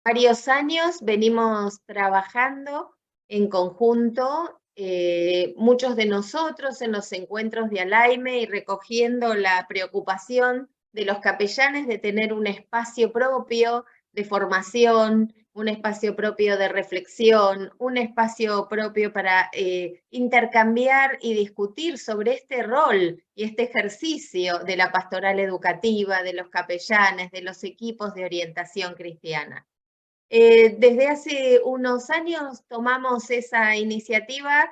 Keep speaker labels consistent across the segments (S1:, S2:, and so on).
S1: varios años venimos trabajando en conjunto, muchos de nosotros en los encuentros de Alaime y recogiendo la preocupación de los capellanes de tener un espacio propio de formación, un espacio propio de reflexión, un espacio propio para intercambiar y discutir sobre este rol y este ejercicio de la pastoral educativa, de los capellanes, de los equipos de orientación cristiana. Desde hace unos años tomamos esa iniciativa,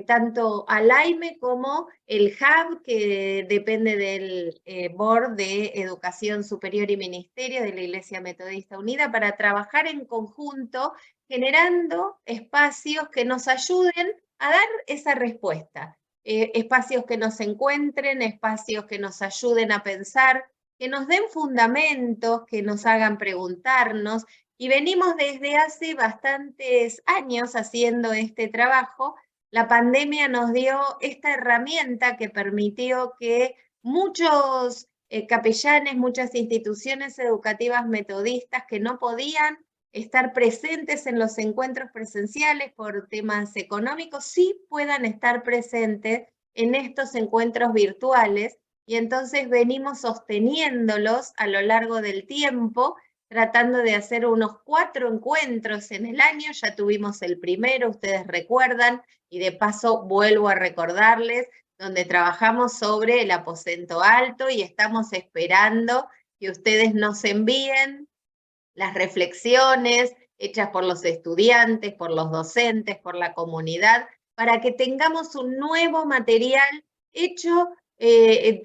S1: tanto Alaime como el Hub, que depende del Board de Educación Superior y Ministerio de la Iglesia Metodista Unida, para trabajar en conjunto, generando espacios que nos ayuden a dar esa respuesta. Espacios que nos encuentren, espacios que nos ayuden a pensar, que nos den fundamentos, que nos hagan preguntarnos. Y venimos desde hace bastantes años haciendo este trabajo. La pandemia nos dio esta herramienta que permitió que muchos capellanes, muchas instituciones educativas metodistas que no podían estar presentes en los encuentros presenciales por temas económicos, sí puedan estar presentes en estos encuentros virtuales. Y entonces venimos sosteniéndolos a lo largo del tiempo, tratando de hacer unos 4 encuentros en el año. Ya tuvimos el primero, ustedes recuerdan, y de paso vuelvo a recordarles, donde trabajamos sobre el aposento alto y estamos esperando que ustedes nos envíen las reflexiones hechas por los estudiantes, por los docentes, por la comunidad, para que tengamos un nuevo material hecho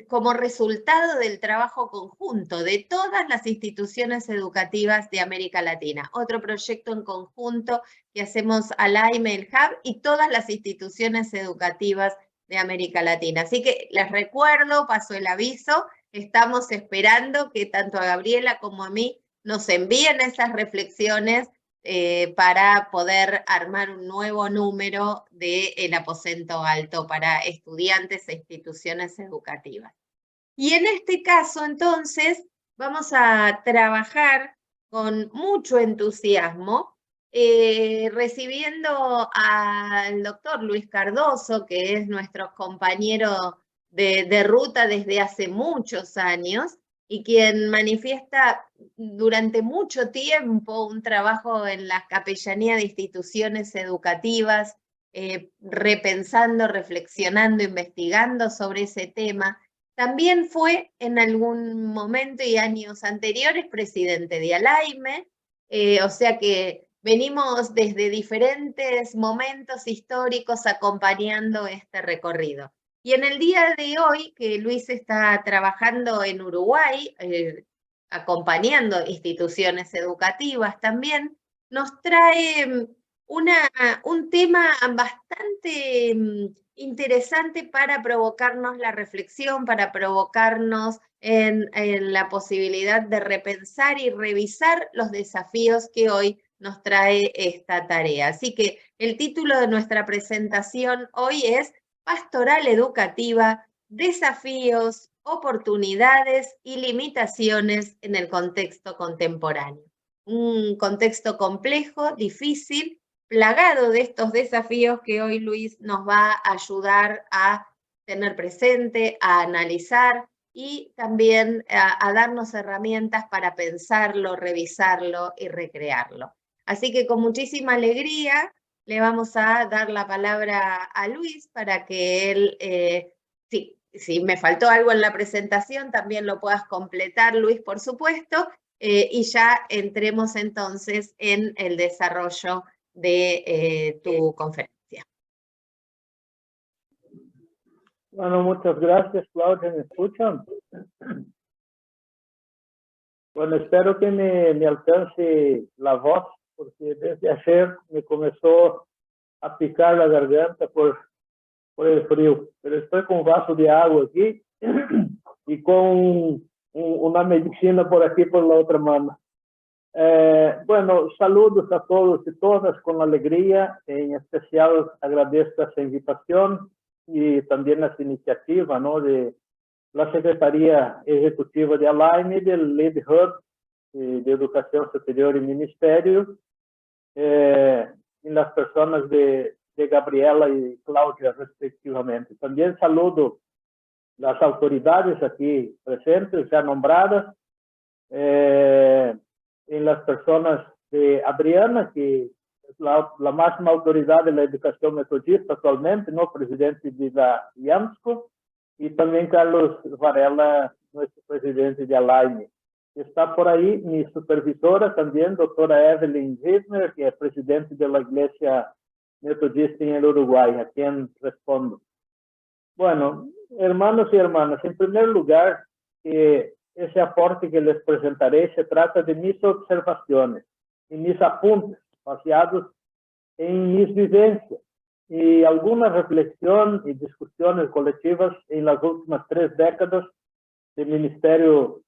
S1: como resultado del trabajo conjunto de todas las instituciones educativas de América Latina. Otro proyecto en conjunto que hacemos Alaime, el Hub y todas las instituciones educativas de América Latina. Así que les recuerdo, paso el aviso, estamos esperando que tanto a Gabriela como a mí nos envíen esas reflexiones para poder armar un nuevo número del aposento alto para estudiantes e instituciones educativas. Y en este caso, entonces, vamos a trabajar con mucho entusiasmo, recibiendo al doctor Luis Cardoso, que es nuestro compañero de ruta desde hace muchos años, y quien manifiesta durante mucho tiempo un trabajo en la capellanía de instituciones educativas, repensando, reflexionando, investigando sobre ese tema. También fue en algún momento y años anteriores presidente de Alaime, o sea que venimos desde diferentes momentos históricos acompañando este recorrido. Y en el día de hoy, que Luis está trabajando en Uruguay, acompañando instituciones educativas también, nos trae un tema bastante interesante para provocarnos la reflexión, para provocarnos en la posibilidad de repensar y revisar los desafíos que hoy nos trae esta tarea. Así que el título de nuestra presentación hoy es Pastoral Educativa, desafíos, oportunidades y limitaciones en el contexto contemporáneo. Un contexto complejo, difícil, plagado de estos desafíos que hoy Luis nos va a ayudar a tener presente, a analizar y también a darnos herramientas para pensarlo, revisarlo y recrearlo. Así que con muchísima alegría le vamos a dar la palabra a Luis para que él, si me faltó algo en la presentación, también lo puedas completar, Luis, por supuesto, y ya entremos entonces en el desarrollo de tu conferencia.
S2: Bueno, muchas gracias, Claudia. ¿Me escuchan? Bueno, espero que me alcance la voz, porque desde ayer me comenzó a picar la garganta por el frío. Pero estoy con un vaso de agua aquí y con una medicina por aquí por la otra mano. Bueno, saludos a todos y todas con alegría. En especial agradezco esta invitación y también esta iniciativa, ¿no?, de la Secretaría Ejecutiva de Alaime y del Lead Hub de Educación Superior y Ministerio, en las personas de Gabriela y Cláudia, respectivamente. También saludo las autoridades aquí presentes, ya nombradas, en las personas de Adriana, que es la máxima autoridad de la educación metodista actualmente, ¿no? Presidente de la IAMSCO, y también Carlos Varela, nuestro presidente de ALAIME. Está por ahí mi supervisora también, doctora Evelyn Wittner, que es presidente de la Iglesia Metodista en el Uruguay, a quien respondo. Bueno, hermanos y hermanas, en primer lugar, ese aporte que les presentaré se trata de mis observaciones y mis apuntes baseados en mis vivencias y alguna reflexión y discusiones colectivas en las últimas 3 décadas del Ministerio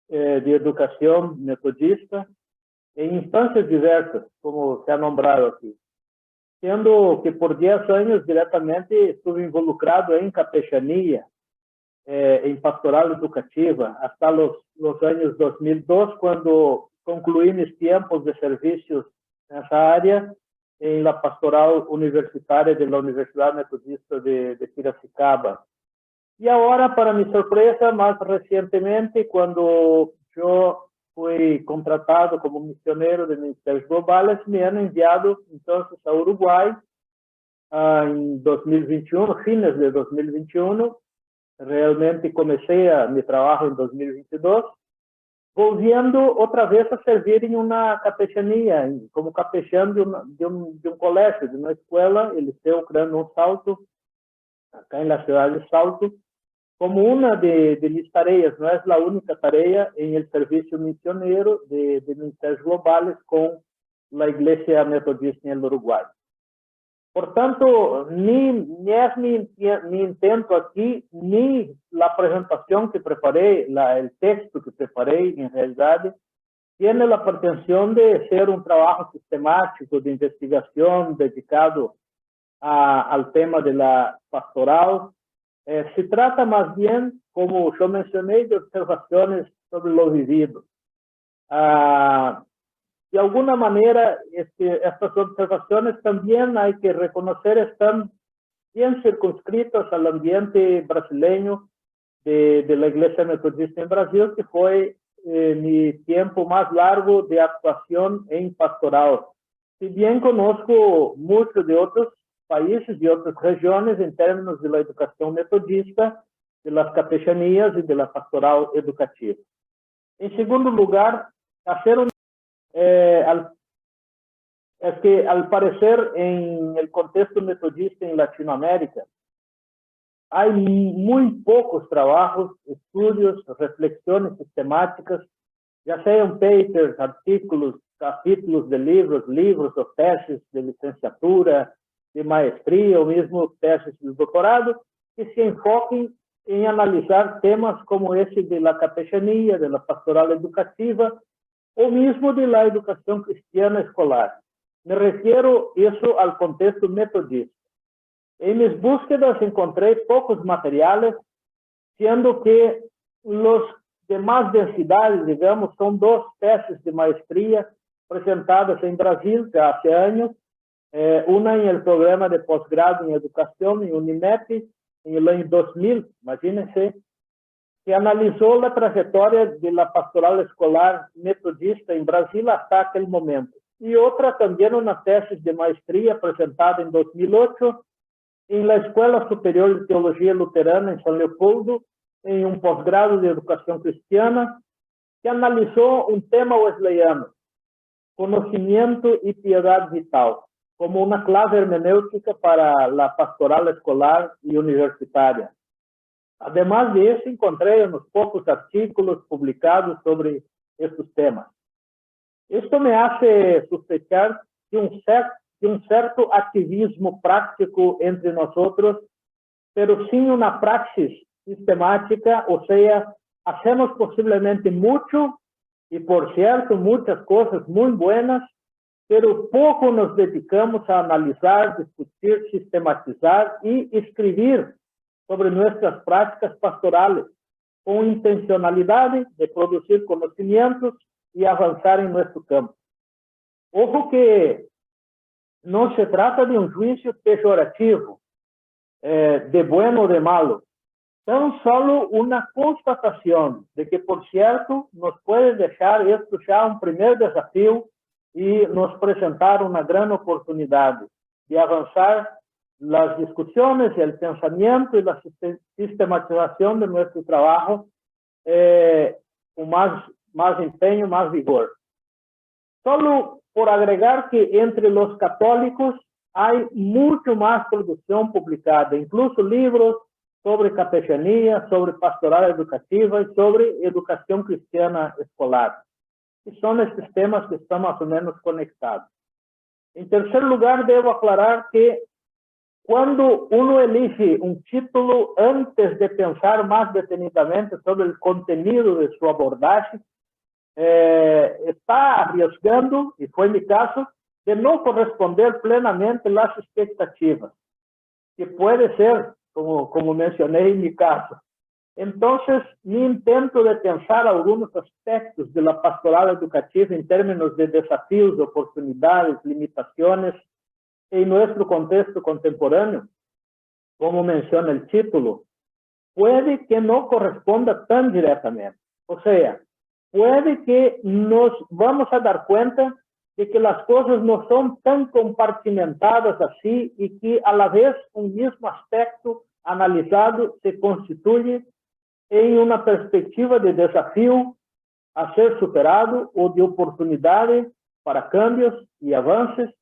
S2: de Educación Metodista en instancias diversas, como se ha nombrado aquí. Sendo que por 10 años directamente estuve involucrado en capellanía, en pastoral educativa, hasta los años 2002, cuando concluí mis tiempos de servicios en esa área, en la pastoral universitaria de la Universidad Metodista de Piracicaba. Y ahora, para mi sorpresa, más recientemente, cuando yo fui contratado como misionero de Ministerios Globales, me han enviado entonces a Uruguay en 2021, fines de 2021. Realmente comencé mi trabajo en 2022, volviendo otra vez a servir en una capellanía, como capellán de un colegio, de una escuela, el Liceo Grande Salto, acá en la ciudad de Salto, como una de mis tareas, no es la única tarea en el servicio misionero de Ministerios Globales con la Iglesia Metodista en el Uruguay. Por tanto, ni es mi intento aquí, ni la presentación que preparé, el texto que preparé, en realidad, tiene la pretensión de ser un trabajo sistemático de investigación dedicado al tema de la pastoral. Se trata más bien, como yo mencioné, de observaciones sobre lo vivido. De alguna manera, estas observaciones también hay que reconocer están bien circunscritas al ambiente brasileño de la Iglesia Metodista en Brasil, que fue mi tiempo más largo de actuación en pastoral. Si bien conozco mucho de otros países y otras regiones en términos de la educación metodista, de las capellanías y de la pastoral educativa. En segundo lugar, hacer es que, al parecer, en el contexto metodista en Latinoamérica, hay muy pocos trabajos, estudios, reflexiones sistemáticas, ya sean papers, artículos, capítulos de libros o tesis de licenciatura, de maestría o mismo tesis de doctorado, que se enfoquen en analizar temas como ese de la capellanía, de la pastoral educativa, o mismo de la educación cristiana escolar. Me refiero eso al contexto metodista. En mis búsquedas encontré pocos materiales, siendo que los de más densidad, digamos, son 2 tesis de maestría presentadas en Brasil ya hace años, una en el programa de posgrado en educación en UNIMEP en el año 2000, imagínense, que analizó la trayectoria de la pastoral escolar metodista en Brasil hasta aquel momento. Y otra también, una tesis de maestría presentada en 2008 en la Escuela Superior de Teología Luterana en San Leopoldo, en un posgrado de educación cristiana, que analizó un tema wesleyano, conocimiento y piedad vital, como una clave hermenéutica para la pastoral escolar y universitaria. Además de eso, encontré unos pocos artículos publicados sobre estos temas. Esto me hace sospechar de un cierto activismo práctico entre nosotros, pero sin una praxis sistemática, o sea, hacemos posiblemente mucho, y por cierto, muchas cosas muy buenas, pero poco nos dedicamos a analizar, discutir, sistematizar y escribir sobre nuestras prácticas pastorales, con intencionalidad de producir conocimientos y avanzar en nuestro campo. Ojo que no se trata de un juicio peyorativo, de bueno o de malo, tan solo una constatación de que, por cierto, nos puede dejar esto ya un primer desafío y nos presentar una gran oportunidad de avanzar las discusiones, el pensamiento y la sistematización de nuestro trabajo con más empeño, más vigor. Solo por agregar que entre los católicos hay mucho más producción publicada, incluso libros sobre capellanía, sobre pastoral educativa y sobre educación cristiana escolar. Y son estos temas que están más o menos conectados. En tercer lugar, debo aclarar que cuando uno elige un título antes de pensar más detenidamente sobre el contenido de su abordaje, está arriesgando, y fue mi caso, de no corresponder plenamente las expectativas, que puede ser, como mencioné en mi caso. Entonces, mi intento de pensar algunos aspectos de la pastoral educativa en términos de desafíos, oportunidades, limitaciones en nuestro contexto contemporáneo, como menciona el título, puede que no corresponda tan directamente. O sea, puede que nos vamos a dar cuenta de que las cosas no son tan compartimentadas así y que a la vez un mismo aspecto analizado se constituye en una perspectiva de desafío a ser superado o de oportunidades para cambios y avances,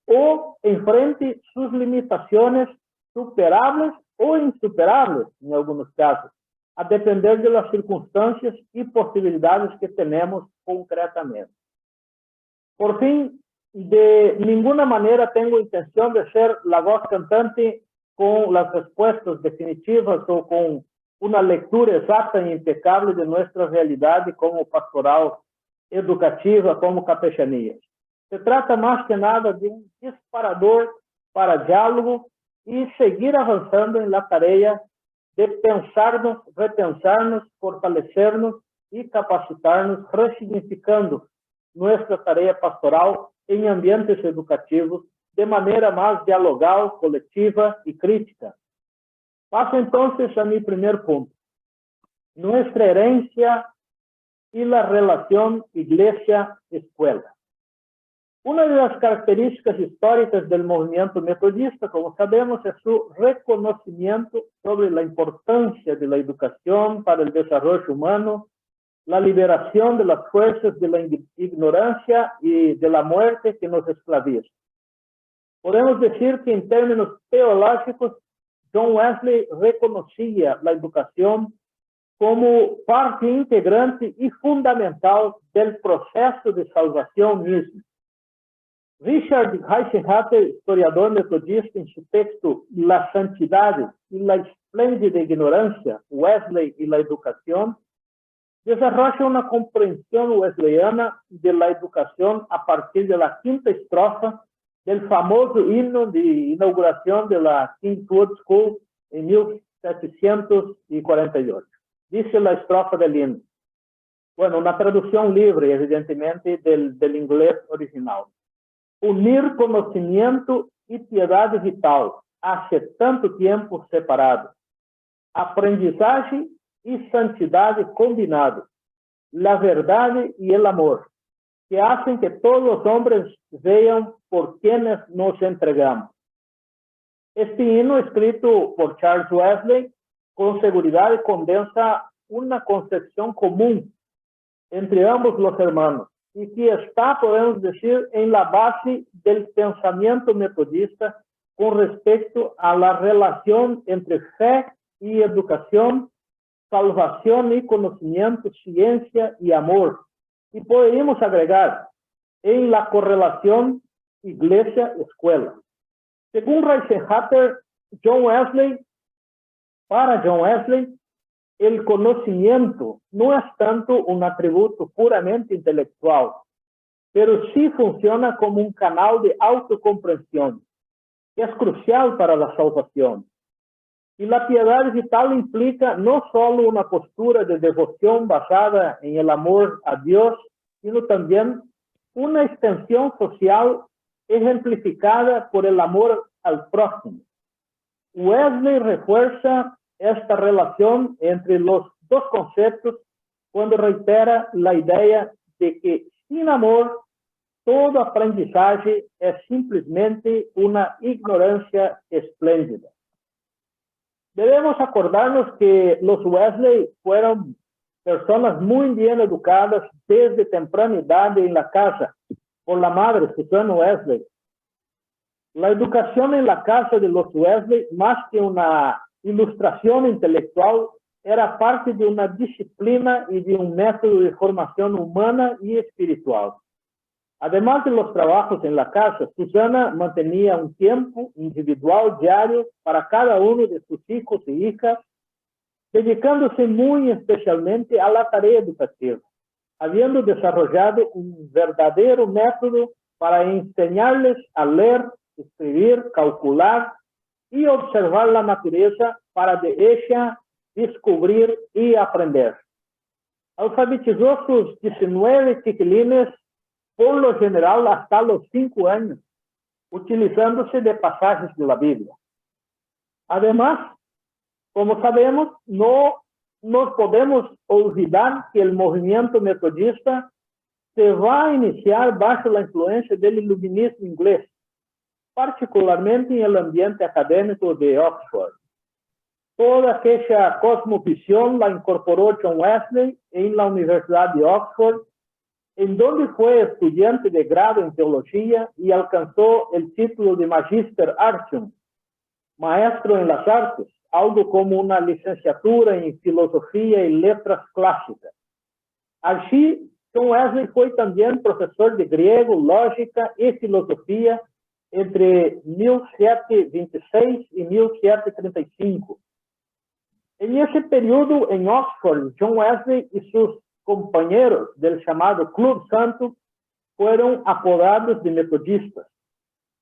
S2: o enfrente sus limitaciones superables o insuperables en algunos casos, a depender de las circunstancias y posibilidades que tenemos concretamente. Por fin, de ninguna manera tengo intención de ser la voz cantante con las respuestas definitivas o con una lectura exacta e impecable de nuestra realidad como pastoral educativa, como capellanía. Se trata más que nada de un disparador para diálogo y seguir avanzando en la tarea de pensarnos, repensarnos, fortalecernos y capacitarnos, resignificando nuestra tarea pastoral en ambientes educativos de manera más dialogal, colectiva y crítica. Paso entonces a mi primer punto. Nuestra herencia y la relación iglesia-escuela. Una de las características históricas del movimiento metodista, como sabemos, es su reconocimiento sobre la importancia de la educación para el desarrollo humano, la liberación de las fuerzas de la ignorancia y de la muerte que nos esclaviza. Podemos decir que en términos teológicos, John Wesley reconocía la educación como parte integrante y fundamental del proceso de salvación mismo. Richard Reichenhatter, historiador metodista, en su texto La Santidad y la Espléndida Ignorancia, Wesley y la Educación, desarrolla una comprensión wesleyana de la educación a partir de la quinta estrofa del famoso himno de inauguración de la Kingswood School en 1748. Dice la estrofa del himno. Bueno, una traducción libre, evidentemente, del inglés original. Unir conocimiento y piedad vital, hace tanto tiempo separado. Aprendizaje y santidad combinado. La verdad y el amor, que hacen que todos los hombres vean por quienes nos entregamos. Este himno, escrito por Charles Wesley, con seguridad condensa una concepción común entre ambos los hermanos y que está, podemos decir, en la base del pensamiento metodista con respecto a la relación entre fe y educación, salvación y conocimiento, ciencia y amor. Y podemos agregar en la correlación iglesia-escuela. Según Reichenhatter, para John Wesley, el conocimiento no es tanto un atributo puramente intelectual, pero sí funciona como un canal de autocomprensión, que es crucial para la salvación. Y la piedad vital implica no solo una postura de devoción basada en el amor a Dios sino también una extensión social ejemplificada por el amor al prójimo. Wesley refuerza esta relación entre los dos conceptos cuando reitera la idea de que sin amor todo aprendizaje es simplemente una ignorancia espléndida. Debemos acordarnos que los Wesley fueron personas muy bien educadas desde temprana edad en la casa por la madre, Susana Wesley. La educación en la casa de los Wesley, más que una ilustración intelectual, era parte de una disciplina y de un método de formación humana y espiritual. Además de los trabajos en la casa, Susana mantenía un tiempo individual diario para cada uno de sus hijos y hijas, dedicándose muy especialmente a la tarea educativa, habiendo desarrollado un verdadero método para enseñarles a leer, escribir, calcular y observar la naturaleza para de ella descubrir y aprender. Alfabetizó sus 19 chiquilines por lo general hasta los 5 años, utilizándose de pasajes de la Biblia. Además, como sabemos, no nos podemos olvidar que el movimiento metodista se va a iniciar bajo la influencia del iluminismo inglés, particularmente en el ambiente académico de Oxford. Toda aquella cosmovisión la incorporó John Wesley en la Universidad de Oxford, en donde fue estudiante de grado en teología y alcanzó el título de Magister Artium, maestro en las artes, algo como una licenciatura en filosofía y letras clásicas. Allí, John Wesley fue también profesor de griego, lógica y filosofía entre 1726 y 1735. En ese periodo en Oxford, John Wesley y sus compañeros del llamado Club Santo fueron apodados de metodistas,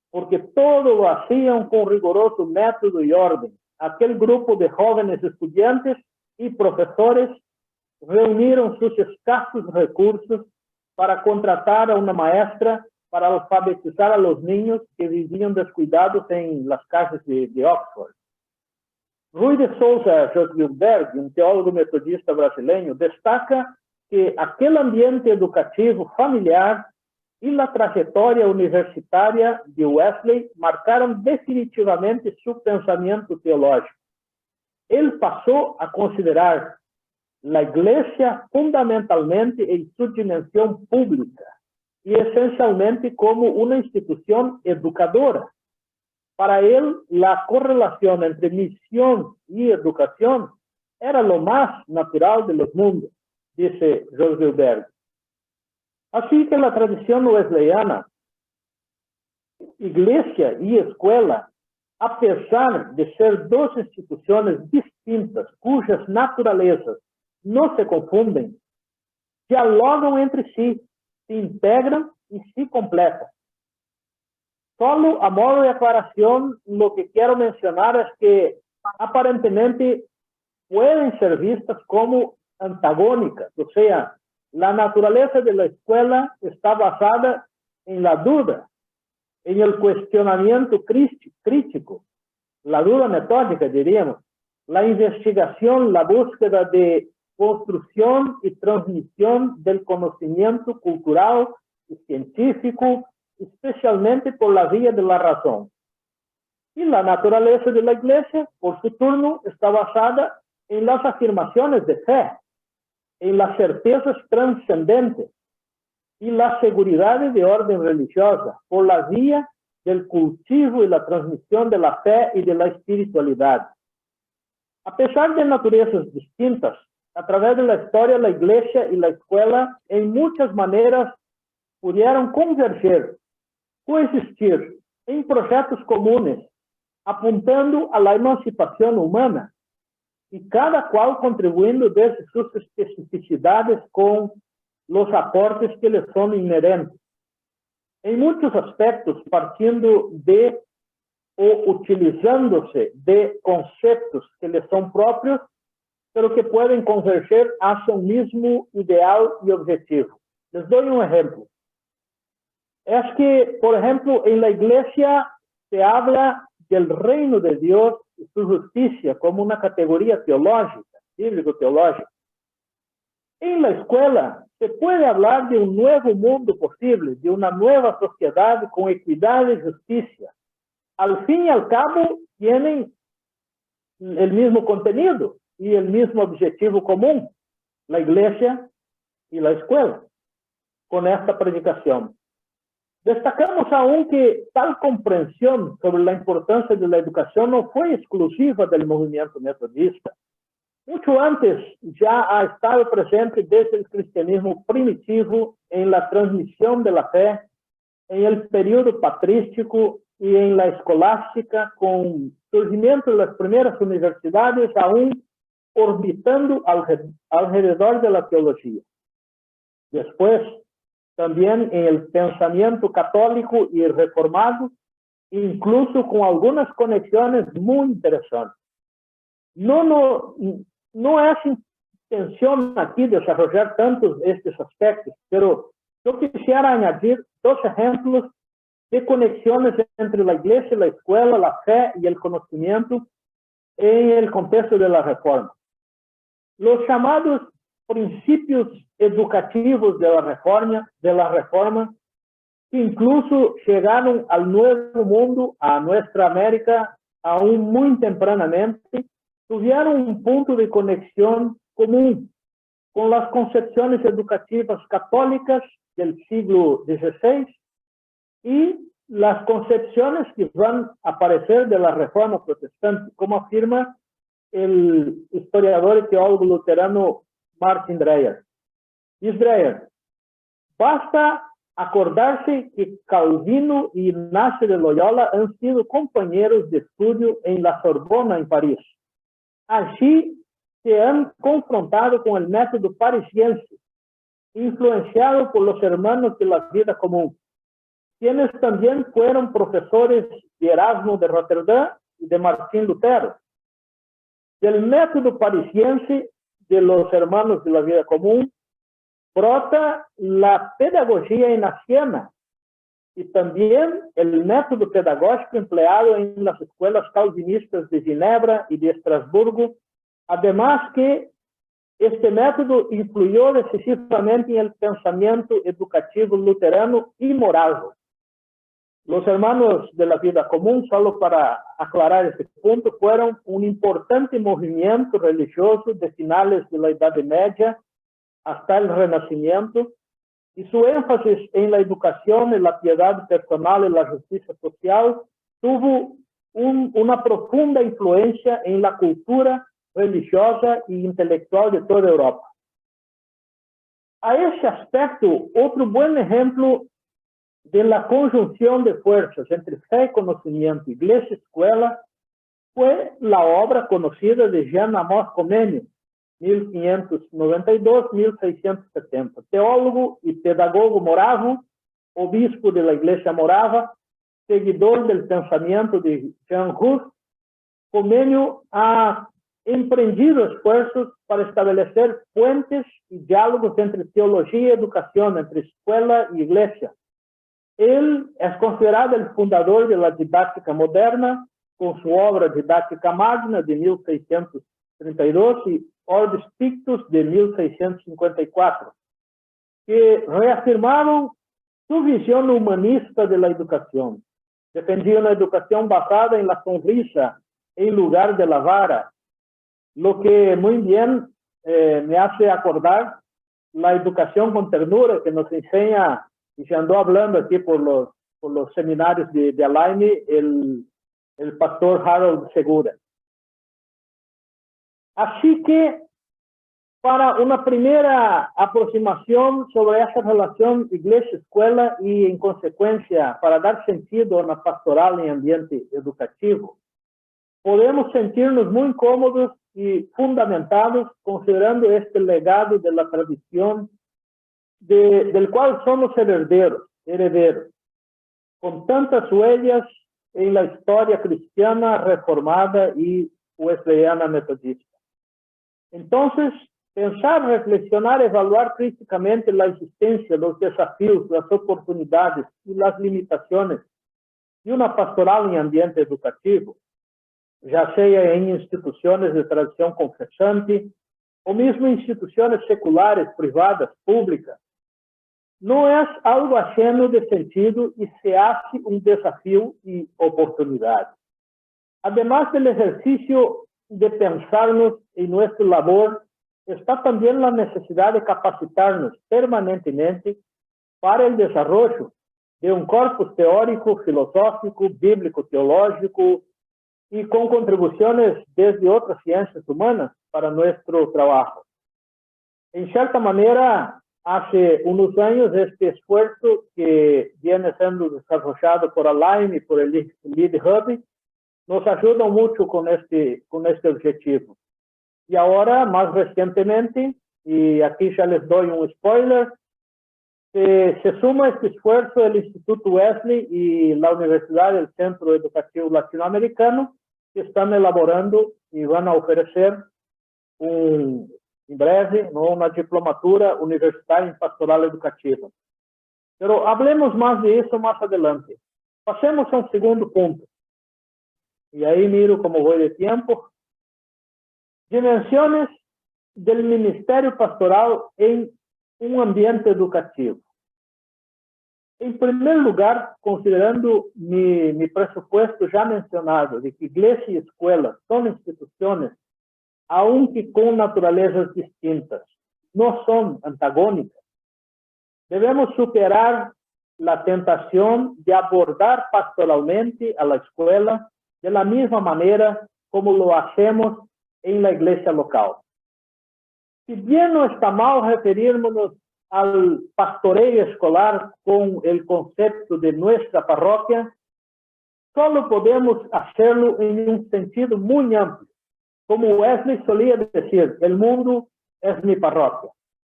S2: porque todo lo hacían con riguroso método y orden. Aquel grupo de jóvenes estudiantes y profesores reunieron sus escasos recursos para contratar a una maestra para alfabetizar a los niños que vivían descuidados en las calles de Oxford. Rui de Souza Josvilberg, un teólogo metodista brasileño, destaca que aquel ambiente educativo familiar y la trayectoria universitaria de Wesley marcaron definitivamente su pensamiento teológico. Él pasó a considerar la Iglesia fundamentalmente en su dimensión pública y esencialmente como una institución educadora. Para él, la correlación entre misión y educación era lo más natural de los mundos, dice Josvilberg. Así que la tradición wesleyana, iglesia y escuela, a pesar de ser dos instituciones distintas, cujas naturalezas no se confunden, dialogam entre sí, se integran y se completan. Solo a modo de aclaración, lo que quiero mencionar es que aparentemente pueden ser vistas como antagónicas, o sea, la naturaleza de la escuela está basada en la duda, en el cuestionamiento crítico, la duda metódica, diríamos, la investigación, la búsqueda de construcción y transmisión del conocimiento cultural y científico, especialmente por la vía de la razón. Y la naturaleza de la Iglesia, por su turno, está basada en las afirmaciones de fe, en las certezas trascendentes y la seguridad de orden religiosa, por la vía del cultivo y la transmisión de la fe y de la espiritualidad. A pesar de naturalezas distintas, a través de la historia, la Iglesia y la escuela, en muchas maneras, pudieron converger, coexistir en proyectos comunes, apuntando a la emancipación humana, y cada cual contribuyendo desde sus especificidades con los aportes que les son inherentes. En muchos aspectos, partiendo de o utilizándose de conceptos que les son propios, pero que pueden converger hacia un mismo ideal y objetivo. Les doy un ejemplo. Es que, por ejemplo, en la iglesia se habla del reino de Dios y su justicia como una categoría teológica, bíblico-teológica. En la escuela se puede hablar de un nuevo mundo posible, de una nueva sociedad con equidad y justicia. Al fin y al cabo, tienen el mismo contenido y el mismo objetivo común, la iglesia y la escuela, con esta predicación. Destacamos aún que tal comprensión sobre la importancia de la educación no fue exclusiva del movimiento metodista. Mucho antes ya ha estado presente desde el cristianismo primitivo en la transmisión de la fe, en el periodo patrístico y en la escolástica, con surgimiento de las primeras universidades aún orbitando alrededor de la teología. Después, también en el pensamiento católico y reformado, incluso con algunas conexiones muy interesantes. No es intención aquí desarrollar tantos estos aspectos, pero yo quisiera añadir dos ejemplos de conexiones entre la iglesia, la escuela, la fe y el conocimiento en el contexto de la reforma. Los llamados principios educativos de la reforma, que incluso llegaron al Nuevo Mundo, a nuestra América, aún muy tempranamente, tuvieron un punto de conexión común con las concepciones educativas católicas del siglo XVI y las concepciones que van a aparecer de la Reforma Protestante, como afirma el historiador y teólogo luterano Martin Dreyer. Dice Dreyer, basta acordarse que Calvino y Ignacio de Loyola han sido compañeros de estudio en la Sorbona, en París. Allí se han confrontado con el método parisiense, influenciado por los hermanos de la vida común, quienes también fueron profesores de Erasmo de Rotterdam y de Martín Lutero. Del método parisiense de los hermanos de la vida común brota la pedagogía en la Siena y también el método pedagógico empleado en las escuelas calvinistas de Ginebra y de Estrasburgo, además que este método influyó decisivamente en el pensamiento educativo luterano y moral. Los hermanos de la vida común, solo para aclarar este punto, fueron un importante movimiento religioso de finales de la Edad Media hasta el Renacimiento, y su énfasis en la educación, en la piedad personal y la justicia social tuvo una profunda influencia en la cultura religiosa e intelectual de toda Europa. A ese aspecto, otro buen ejemplo de la conjunción de fuerzas entre fe y conocimiento, iglesia y escuela, fue la obra conocida de Jean-Amos Comenius, 1592-1670, teólogo y pedagogo moravo, obispo de la iglesia morava, seguidor del pensamiento de Jean Hus. Comenius ha emprendido esfuerzos para establecer puentes y diálogos entre teología y educación, entre escuela y iglesia. Él es considerado el fundador de la didáctica moderna, con su obra Didáctica Magna de 1632 y Orbis Pictus de 1654, que reafirmaron su visión humanista de la educación. Defendían la educación basada en la sonrisa en lugar de la vara, lo que muy bien me hace acordar la educación con ternura que nos enseña, y se andó hablando aquí por los seminarios de Alaine, el pastor Harold Segura. Así que, para una primera aproximación sobre esa relación iglesia-escuela y, en consecuencia, para dar sentido a la pastoral en ambiente educativo, podemos sentirnos muy cómodos y fundamentados considerando este legado de la tradición del cual somos herederos, con tantas huellas en la historia cristiana reformada y wesleyana metodista. Entonces, pensar, reflexionar, evaluar críticamente la existencia, los desafíos, las oportunidades y las limitaciones de una pastoral en ambiente educativo, ya sea en instituciones de tradición confesante o mismo instituciones seculares, privadas, públicas, no es algo ajeno de sentido y se hace un desafío y oportunidad. Además del ejercicio de pensarnos en nuestra labor, está también la necesidad de capacitarnos permanentemente para el desarrollo de un corpus teórico, filosófico, bíblico, teológico y con contribuciones desde otras ciencias humanas para nuestro trabajo. En cierta manera, hace unos años este esfuerzo que viene siendo desarrollado por Alain y por el Lead Hub nos ayuda mucho con este objetivo. Y ahora, más recientemente, y aquí ya les doy un spoiler, se suma a este esfuerzo el Instituto Wesley y la Universidad del Centro Educativo Latinoamericano, que están elaborando y van a ofrecer en breve, ¿no?, una diplomatura universitaria en pastoral educativa. Pero hablemos más de eso más adelante. Pasemos a un segundo punto. Y ahí miro cómo voy de tiempo. Dimensiones del ministerio pastoral en un ambiente educativo. En primer lugar, considerando mi presupuesto ya mencionado, de que iglesia y escuela son instituciones, aunque con naturalezas distintas, no son antagónicas, debemos superar la tentación de abordar pastoralmente a la escuela de la misma manera como lo hacemos en la iglesia local. Si bien no está mal referirnos al pastoreo escolar con el concepto de nuestra parroquia, solo podemos hacerlo en un sentido muy amplio. Como Wesley solía decir, el mundo es mi parroquia,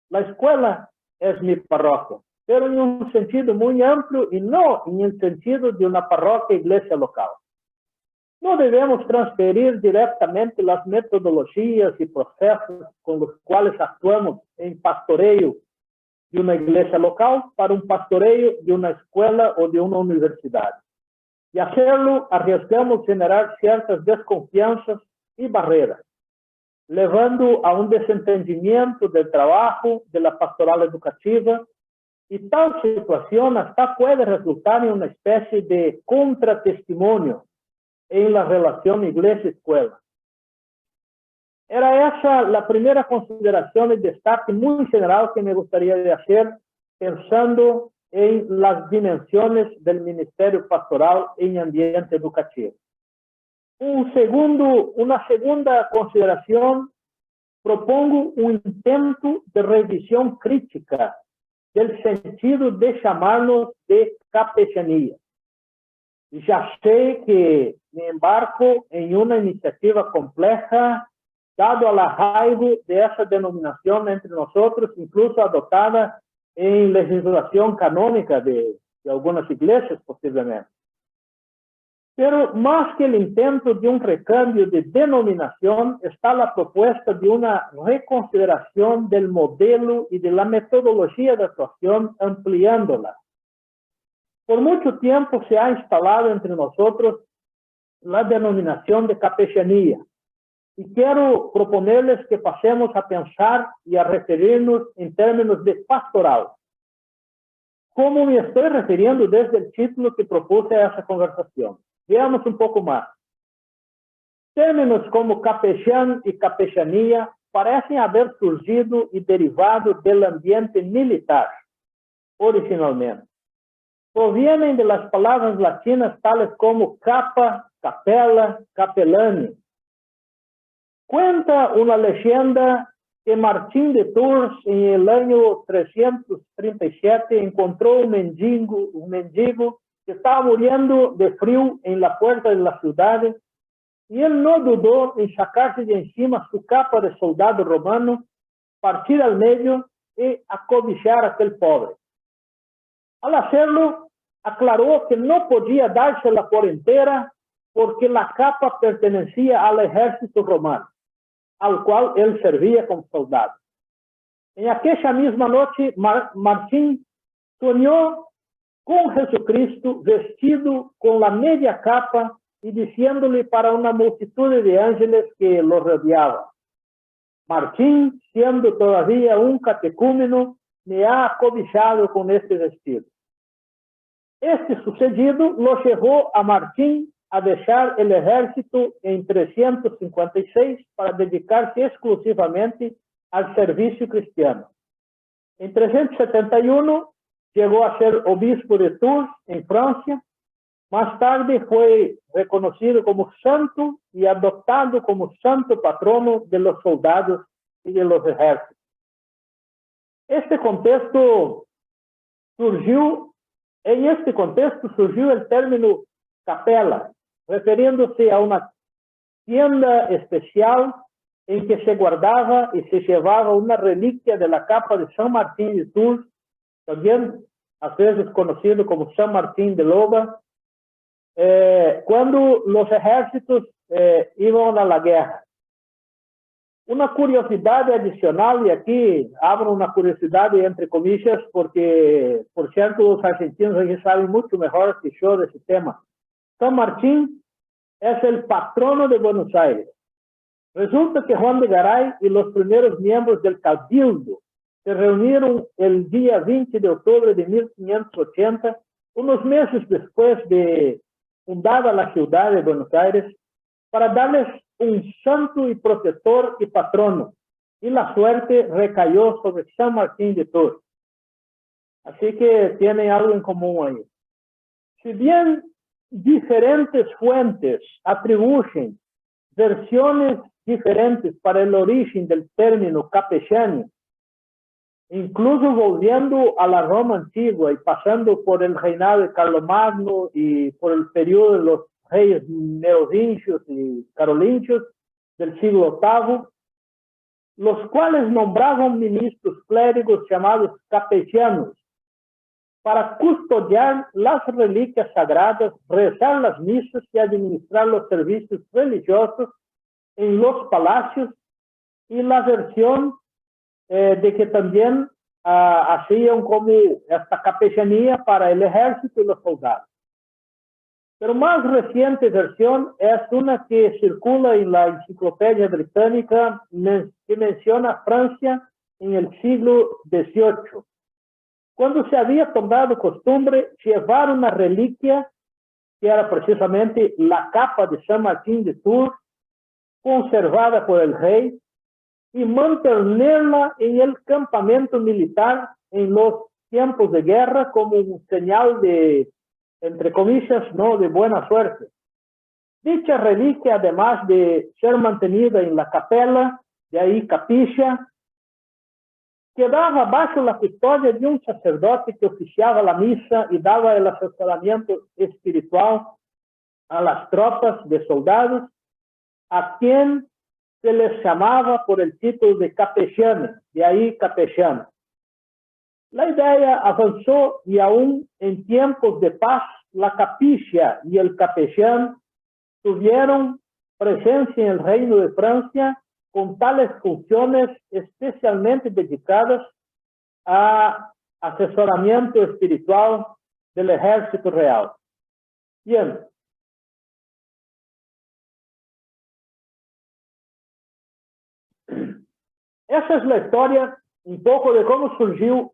S2: la escuela es mi parroquia, pero en un sentido muy amplio y no en el sentido de una parroquia iglesia local. No debemos transferir directamente las metodologías y procesos con los cuales actuamos en pastoreo de una iglesia local para un pastoreo de una escuela o de una universidad. Y hacerlo, arriesgamos generar ciertas desconfianzas y barreras, llevando a un desentendimiento del trabajo de la pastoral educativa, y tal situación hasta puede resultar en una especie de contratestimonio en la relación iglesia-escuela. Era esa la primera consideración de destaque muy general que me gustaría de hacer, pensando en las dimensiones del ministerio pastoral en ambiente educativo. Una segunda consideración, propongo un intento de revisión crítica del sentido de llamarnos de capellanía. Ya sé que me embarco en una iniciativa compleja, dado al arraigo de esa denominación entre nosotros, incluso adoptada en legislación canónica de algunas iglesias, posiblemente. Pero más que el intento de un recambio de denominación, está la propuesta de una reconsideración del modelo y de la metodología de actuación, ampliándola. Por mucho tiempo se ha instalado entre nosotros la denominación de capellanía. Y quiero proponerles que pasemos a pensar y a referirnos en términos de pastoral. ¿Cómo me estoy refiriendo desde el título que propuse a esa conversación? Veamos un poco más. Términos como capellán y capellanía parecen haber surgido y derivado del ambiente militar, originalmente. Provienen de las palabras latinas tales como capa, capela, capelani. Cuenta una leyenda que Martín de Tours en el año 337 encontró un mendigo que estaba muriendo de frío en la puerta de la ciudad, y él no dudó en sacarse de encima su capa de soldado romano, partir al medio y acobijar a aquel pobre. Al hacerlo, aclaró que no podía dársela por entera porque la capa pertenecía al ejército romano, al cual él servía como soldado. En aquella misma noche, Martín soñó con Jesucristo vestido con la media capa y diciéndole para una multitud de ángeles que lo rodeaban: Martín, siendo todavía un catecúmeno, me ha acobijado con este vestido. Este sucedido lo llevó a Martín a dejar el ejército en 356 para dedicarse exclusivamente al servicio cristiano. En 371 llegó a ser obispo de Tours, en Francia. Más tarde fue reconocido como santo y adoptado como santo patrono de los soldados y de los ejércitos. En este contexto surgió el término capela, refiriéndose a una tienda especial en que se guardaba y se llevaba una reliquia de la capa de San Martín de Tours, también a veces conocido como San Martín de Loba, cuando los ejércitos iban a la guerra. Una curiosidad adicional, y aquí abro una curiosidad entre comillas, porque, por cierto, los argentinos aquí saben mucho mejor que yo de ese tema. San Martín es el patrono de Buenos Aires. Resulta que Juan de Garay y los primeros miembros del Cabildo se reunieron el día 20 de octubre de 1580, unos meses después de fundada la ciudad de Buenos Aires, para darles un santo y protector y patrono, y la suerte recayó sobre San Martín de Tours. Así que tiene algo en común ahí. Si bien diferentes fuentes atribuyen versiones diferentes para el origen del término capellani, incluso volviendo a la Roma antigua y pasando por el reinado de Carlomagno y por el periodo de los reyes merovingios y carolingios del siglo VIII, los cuales nombraban ministros clérigos llamados capellanos para custodiar las reliquias sagradas, rezar las misas y administrar los servicios religiosos en los palacios, y la versión de que también hacían como esta capellanía para el ejército y los soldados. Pero más reciente versión es una que circula en la Enciclopedia Británica, que menciona Francia en el siglo XVIII, cuando se había tomado costumbre llevar una reliquia, que era precisamente la capa de San Martín de Tours, conservada por el rey, y mantenerla en el campamento militar en los tiempos de guerra como un señal de, entre comillas, ¿no?, de buena suerte. Dicha reliquia, además de ser mantenida en la capela, de ahí capilla, quedaba bajo la custodia de un sacerdote que oficiaba la misa y daba el asesoramiento espiritual a las tropas de soldados, a quien se les llamaba por el título de capellán, de ahí capellán. La idea avanzó y aún en tiempos de paz, la capilla y el capellán tuvieron presencia en el Reino de Francia con tales funciones especialmente dedicadas a asesoramiento espiritual del ejército real. Bien. Esa es la historia un poco de cómo surgió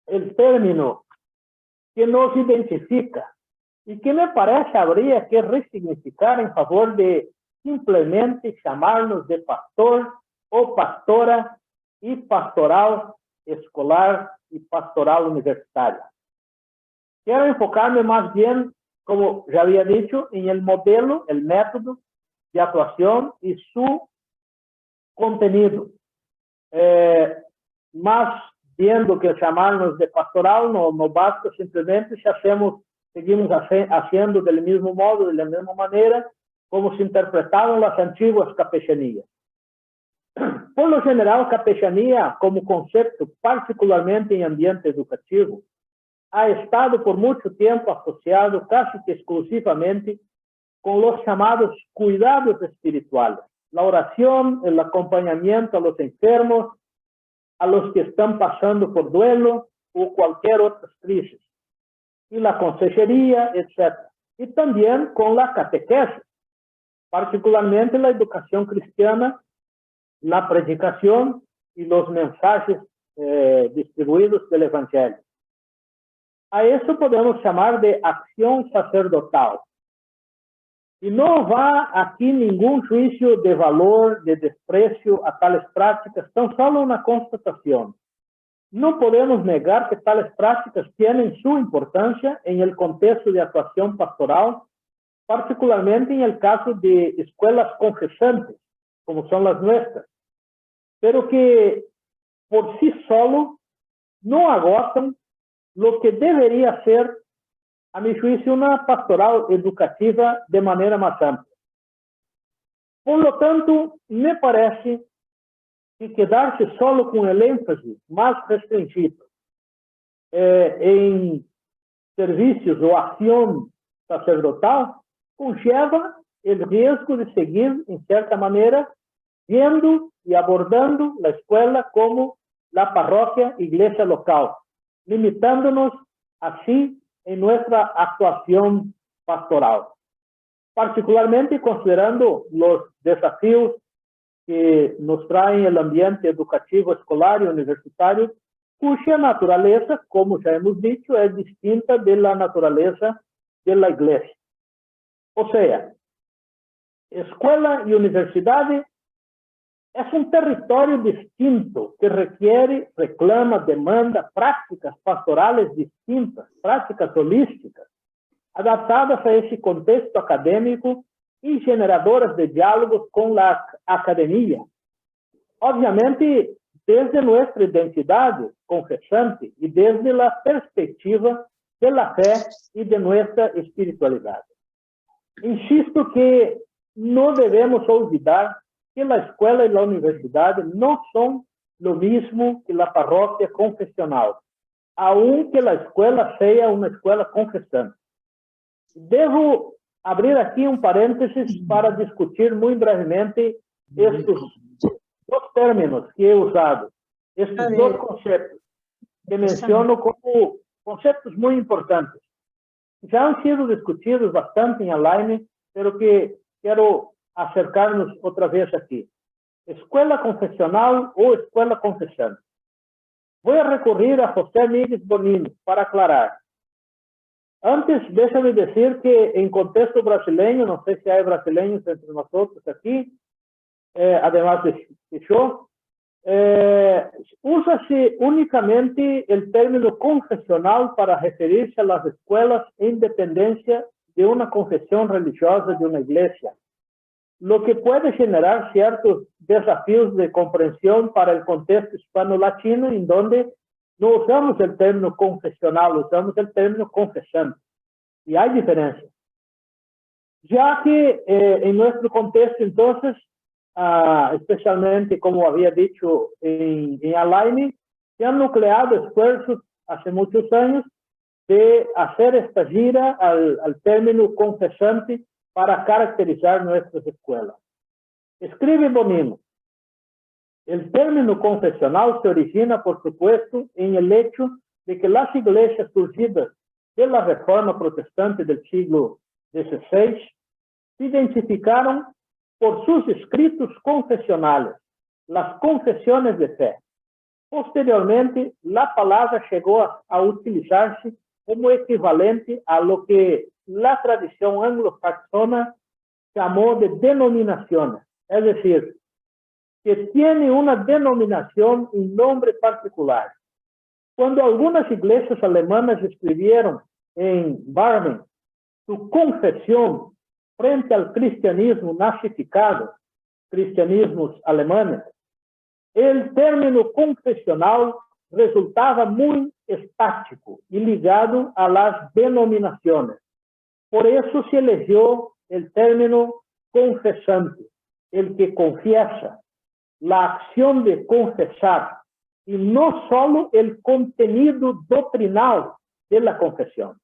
S2: el término que nos identifica y que me parece habría que resignificar en favor de simplemente llamarnos de pastor o pastora y pastoral escolar y pastoral universitaria. Quiero enfocarme más bien, como ya había dicho, en el modelo, el método de actuación y su contenido. Más viendo que llamarnos de pastoral no basta simplemente si seguimos haciendo del mismo modo, de la misma manera, como se interpretaban las antiguas capellanías. Por lo general, capellanía como concepto, particularmente en ambiente educativo, ha estado por mucho tiempo asociado casi que exclusivamente con los llamados cuidados espirituales, la oración, el acompañamiento a los enfermos a los que están pasando por duelo o cualquier otra crisis, y la consejería, etc. Y también con la catequesis, particularmente la educación cristiana, la predicación y los mensajes distribuidos del Evangelio. A eso podemos llamar de acción sacerdotal. Y no va aquí ningún juicio de valor, de desprecio a tales prácticas, tan solo una constatación. No podemos negar que tales prácticas tienen su importancia en el contexto de actuación pastoral, particularmente en el caso de escuelas confesantes, como son las nuestras, pero que por sí solo no agotan lo que debería ser, a mi juicio, una pastoral educativa de manera más amplia. Por lo tanto, me parece que quedarse solo con el énfasis más restringido en servicios o acción sacerdotal conlleva el riesgo de seguir, en cierta manera, viendo y abordando la escuela como la parroquia, iglesia local, limitándonos así en nuestra actuación pastoral, particularmente considerando los desafíos que nos trae el ambiente educativo escolar y universitario, cuya naturaleza, como ya hemos dicho, es distinta de la naturaleza de la iglesia. O sea, escuela y universidad es un territorio distinto que requiere, reclama, demanda prácticas pastorales distintas, prácticas holísticas, adaptadas a ese contexto académico y generadoras de diálogos con la academia. Obviamente, desde nuestra identidad confesante y desde la perspectiva de la fe y de nuestra espiritualidad. Insisto que no debemos olvidar que la escuela y la universidad no son lo mismo que la parroquia confesional, aunque la escuela sea una escuela confesante. Debo abrir aquí un paréntesis para discutir muy brevemente estos dos términos que he usado, estos dos conceptos que menciono como conceptos muy importantes. Ya han sido discutidos bastante en Alaine, pero que quiero acercarnos otra vez aquí. Escuela confesional o escuela confesante. Voy a recurrir a José Miguel Bonino para aclarar. Antes, déjame decir que en contexto brasileño, no sé si hay brasileños entre nosotros aquí, además de yo, úsase únicamente el término confesional para referirse a las escuelas en dependencia de una confesión religiosa de una iglesia, lo que puede generar ciertos desafíos de comprensión para el contexto hispano-latino, en donde no usamos el término confesional, usamos el término confesante. Y hay diferencia. Ya que en nuestro contexto, entonces, especialmente, como había dicho en Alaine, se han nucleado esfuerzos hace muchos años de hacer esta gira al término confesante para caracterizar nuestras escuelas. Escribe Bonino. El término confesional se origina, por supuesto, en el hecho de que las iglesias surgidas de la Reforma Protestante del siglo XVI se identificaron por sus escritos confesionales, las confesiones de fe. Posteriormente, la palabra llegó a utilizarse como equivalente a lo que la tradición anglosaxona llamó de denominaciones, es decir, que tiene una denominación, un nombre particular. Cuando algunas iglesias alemanas escribieron en Barmen su confesión frente al cristianismo nazificado, cristianismos alemanes, el término confesional resultaba muy estático y ligado a las denominaciones. Por eso se eligió el término confesante, el que confiesa, la acción de confesar, y no solo el contenido doctrinal de la confesión.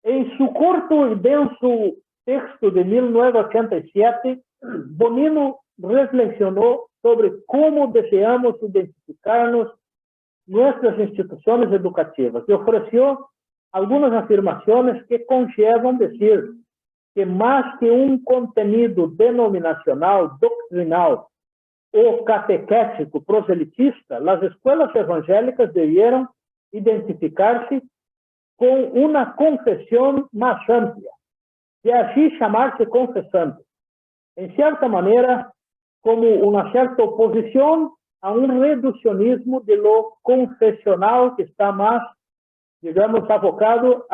S2: En su corto y denso texto de 1987, Bonino reflexionó sobre cómo deseamos identificarnos nuestras instituciones educativas y ofreció algunas afirmaciones que conllevan decir que más que un contenido denominacional, doctrinal o catequético proselitista, las escuelas evangélicas debieron identificarse con una confesión más amplia, de allí llamarse confesantes. En cierta manera, como una cierta oposición a un reduccionismo de lo confesional que está más, digamos, abocado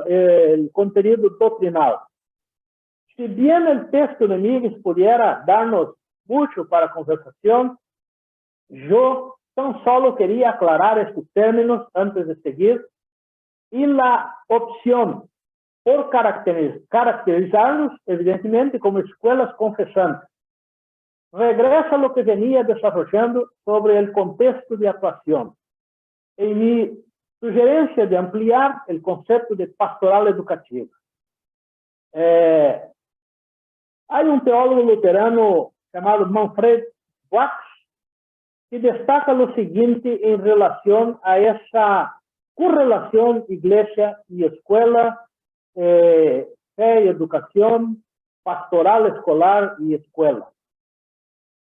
S2: el contenido doctrinal. Si bien el texto de Miguel pudiera darnos mucho para conversación, yo tan solo quería aclarar estos términos antes de seguir, y la opción por caracterizarnos, evidentemente, como escuelas confesantes, regresa a lo que venía desarrollando sobre el contexto de actuación. En mi sugerencia de ampliar el concepto de pastoral educativa. Hay un teólogo luterano llamado Manfred Wax que destaca lo siguiente en relación a esa correlación iglesia y escuela, fe y educación, pastoral escolar y escuela.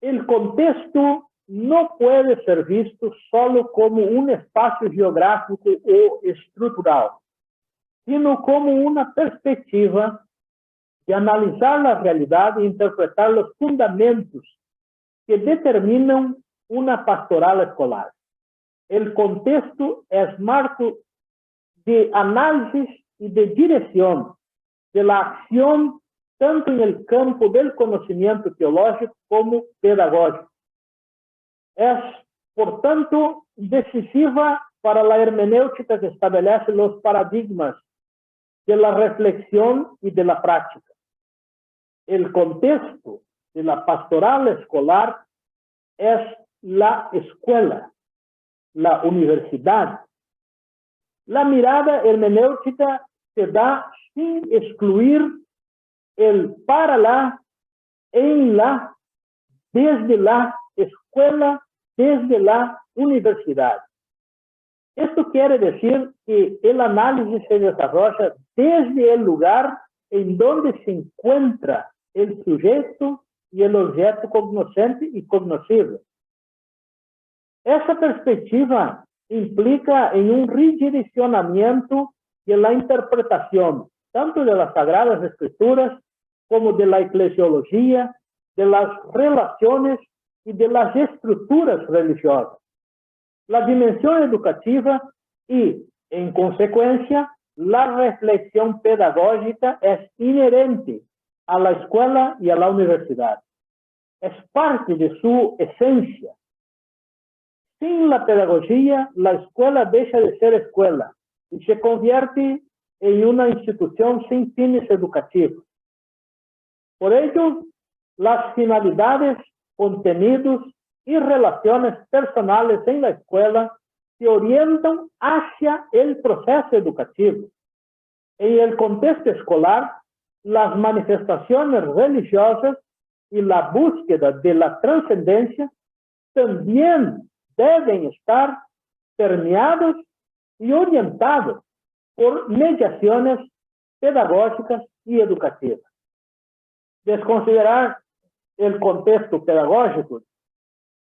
S2: El contexto no puede ser visto solo como un espacio geográfico o estructural, sino como una perspectiva de analizar la realidad e interpretar los fundamentos que determinan una pastoral escolar. El contexto es marco de análisis y de dirección de la acción tanto en el campo del conocimiento teológico como pedagógico. Es, por tanto, decisiva para la hermenéutica que establece los paradigmas de la reflexión y de la práctica. El contexto de la pastoral escolar es la escuela, la universidad. La mirada hermenéutica se da sin excluir el para la, en la, desde la escuela, desde la universidad. Esto quiere decir que el análisis se desarrolla desde el lugar en donde se encuentra el sujeto y el objeto cognoscente y cognoscible. Esa perspectiva implica en un redireccionamiento de la interpretación, tanto de las Sagradas Escrituras como de la eclesiología, de las relaciones y de las estructuras religiosas. La dimensión educativa y, en consecuencia, la reflexión pedagógica es inherente a la escuela y a la universidad. Es parte de su esencia. Sin la pedagogía, la escuela deja de ser escuela y se convierte en una institución sin fines educativos. Por ello, las finalidades, contenidos y relaciones personales en la escuela se orientan hacia el proceso educativo. En el contexto escolar, las manifestaciones religiosas y la búsqueda de la trascendencia también deben estar permeados y orientados por mediaciones pedagógicas y educativas. Desconsiderar el contexto pedagógico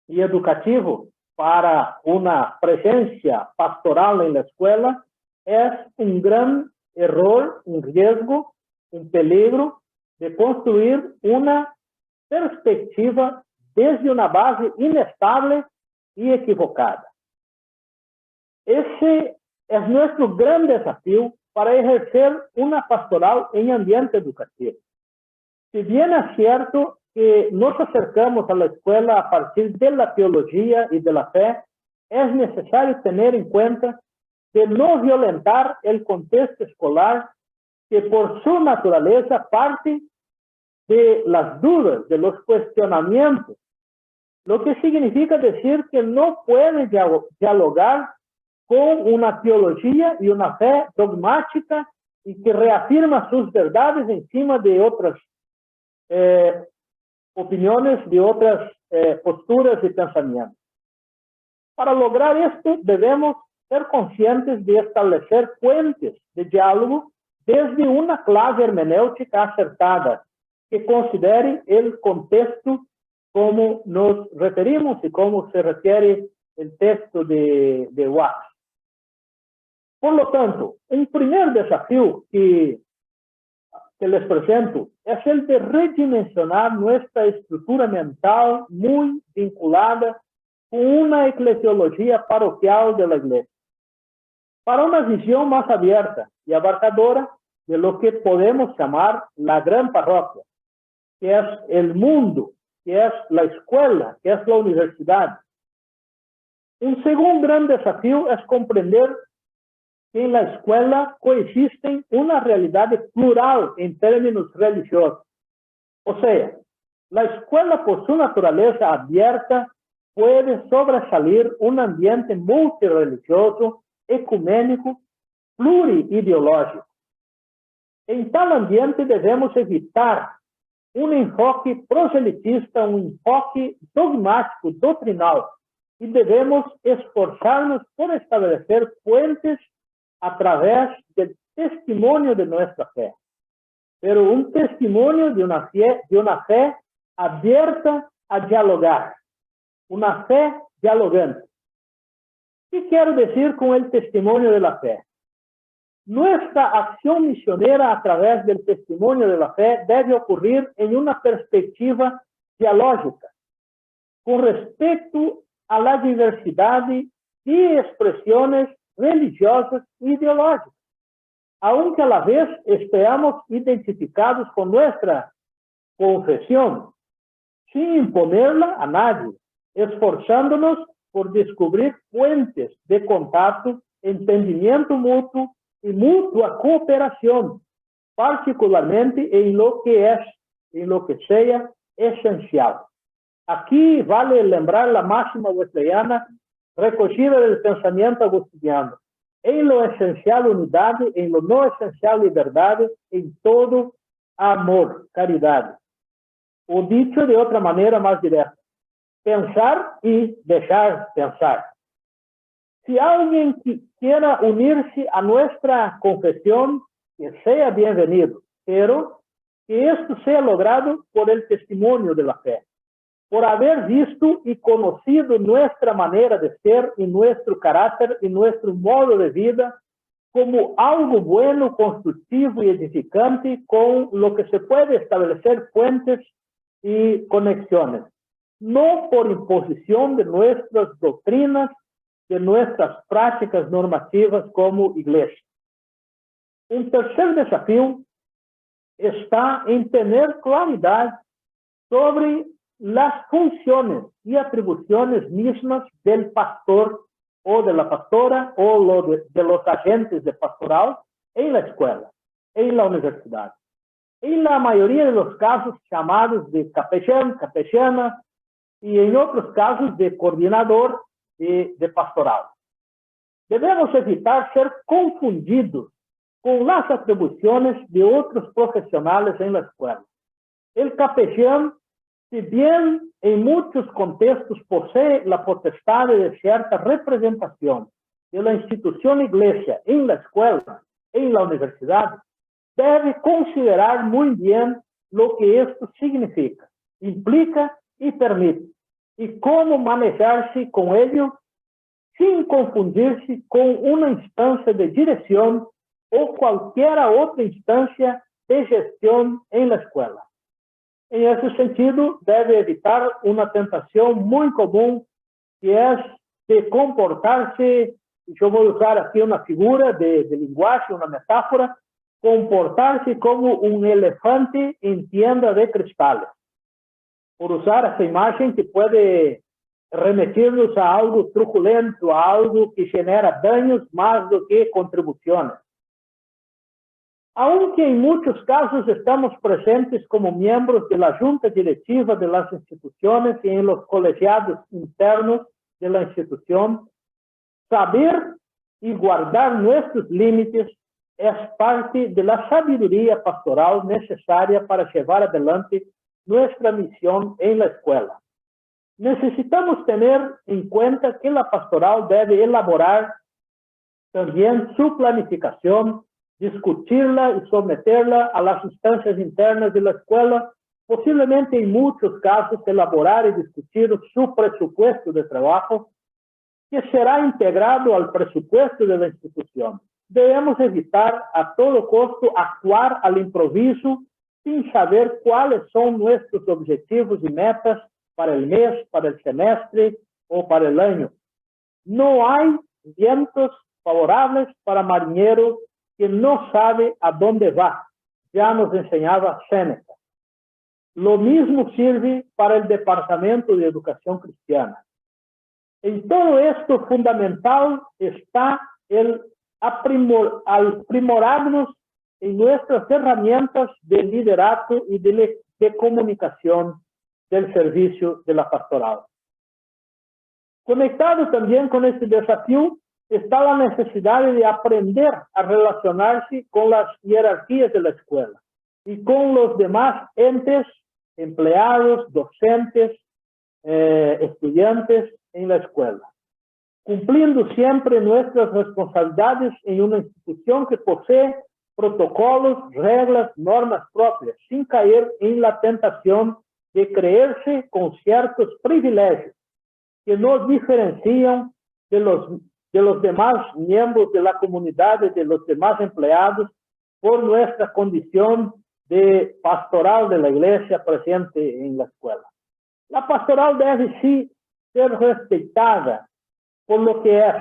S2: y educativo para una presencia pastoral en la escuela es un gran error, un riesgo, un peligro de construir una perspectiva desde una base inestable y equivocada. Ese es nuestro gran desafío para ejercer una pastoral en ambiente educativo. Si bien es cierto que nos acercamos a la escuela a partir de la teología y de la fe, es necesario tener en cuenta de no violentar el contexto escolar que por su naturaleza parte de las dudas, de los cuestionamientos, lo que significa decir que no puede dialogar con una teología y una fe dogmática y que reafirma sus verdades encima de otras opiniones, de otras posturas y pensamientos. Para lograr esto, debemos ser conscientes de establecer puentes de diálogo desde una clave hermenéutica acertada, que considere el contexto como nos referimos y como se refiere el texto de Watts. Por lo tanto, un primer desafío que les presento es el de redimensionar nuestra estructura mental muy vinculada con una eclesiología parroquial de la Iglesia, para una visión más abierta y abarcadora de lo que podemos llamar la gran parroquia, que es el mundo, que es la escuela, que es la universidad. Un segundo gran desafío es comprender que en la escuela coexisten una realidad plural en términos religiosos. O sea, la escuela por su naturaleza abierta puede sobresalir un ambiente multireligioso, ecuménico, pluriideológico. En tal ambiente debemos evitar un enfoque proselitista, un enfoque dogmático, doctrinal, y debemos esforzarnos por establecer puentes a través del testimonio de nuestra fe, pero un testimonio de una fe abierta a dialogar, una fe dialogante. ¿Qué quiero decir con el testimonio de la fe? Nuestra acción misionera a través del testimonio de la fe debe ocurrir en una perspectiva dialógica, con respecto a la diversidad de expresiones religiosas e ideológicas, aunque a la vez estemos identificados con nuestra confesión, sin imponerla a nadie, esforzándonos por descubrir puentes de contacto, entendimiento mutuo y mutua cooperación, particularmente en lo que sea esencial. Aquí vale lembrar la máxima wesleyana recogida del pensamiento agustiniano: en lo esencial unidad, en lo no esencial liberdad, en todo amor, caridad. O dicho de otra manera más directa: pensar y dejar pensar. Si alguien quiera unirse a nuestra confesión, que sea bienvenido, pero que esto sea logrado por el testimonio de la fe, por haber visto y conocido nuestra manera de ser y nuestro carácter y nuestro modo de vida como algo bueno, constructivo y edificante, con lo que se puede establecer puentes y conexiones, no por imposición de nuestras doctrinas, de nuestras prácticas normativas como iglesia. Un tercer desafío está en tener claridad sobre las funciones y atribuciones mismas del pastor o de la pastora o de los agentes de pastoral en la escuela, en la universidad. En la mayoría de los casos llamados de capellán, capellana, y en otros casos de coordinador de pastoral. Debemos evitar ser confundidos con las atribuciones de otros profesionales en la escuela. El capellán, si bien en muchos contextos posee la potestad de cierta representación de la institución iglesia en la escuela, en la universidad, debe considerar muy bien lo que esto significa, implica y permite, y cómo manejarse con ello sin confundirse con una instancia de dirección o cualquier otra instancia de gestión en la escuela. En ese sentido, debe evitar una tentación muy común, que es de comportarse, yo voy a usar aquí una figura de lenguaje, una metáfora, comportarse como un elefante en tienda de cristales. Por usar esa imagen que puede remitirnos a algo truculento, a algo que genera daños más do que contribuciones. Aunque en muchos casos estamos presentes como miembros de la junta directiva de las instituciones y en los colegiados internos de la institución, saber y guardar nuestros límites es parte de la sabiduría pastoral necesaria para llevar adelante nuestra misión en la escuela. Necesitamos tener en cuenta que la pastoral debe elaborar también su planificación, discutirla y someterla a las instancias internas de la escuela, posiblemente en muchos casos elaborar y discutir su presupuesto de trabajo, que será integrado al presupuesto de la institución. Debemos evitar a todo costo actuar al improviso sin saber cuáles son nuestros objetivos y metas para el mes, para el semestre o para el año. No hay vientos favorables para marinero que no sabe a dónde va. Ya nos enseñaba Séneca. Lo mismo sirve para el Departamento de Educación Cristiana. En todo esto fundamental está el aprimorarnos en nuestras herramientas de liderato y de comunicación del servicio de la pastoral. Conectado también con este desafío está la necesidad de aprender a relacionarse con las jerarquías de la escuela y con los demás entes, empleados, docentes, estudiantes en la escuela, cumpliendo siempre nuestras responsabilidades en una institución que posee protocolos, reglas, normas propias, sin caer en la tentación de creerse con ciertos privilegios que nos diferencian de los demás miembros de la comunidad y de los demás empleados por nuestra condición de pastoral de la iglesia presente en la escuela. La pastoral debe sí ser respetada por lo que es,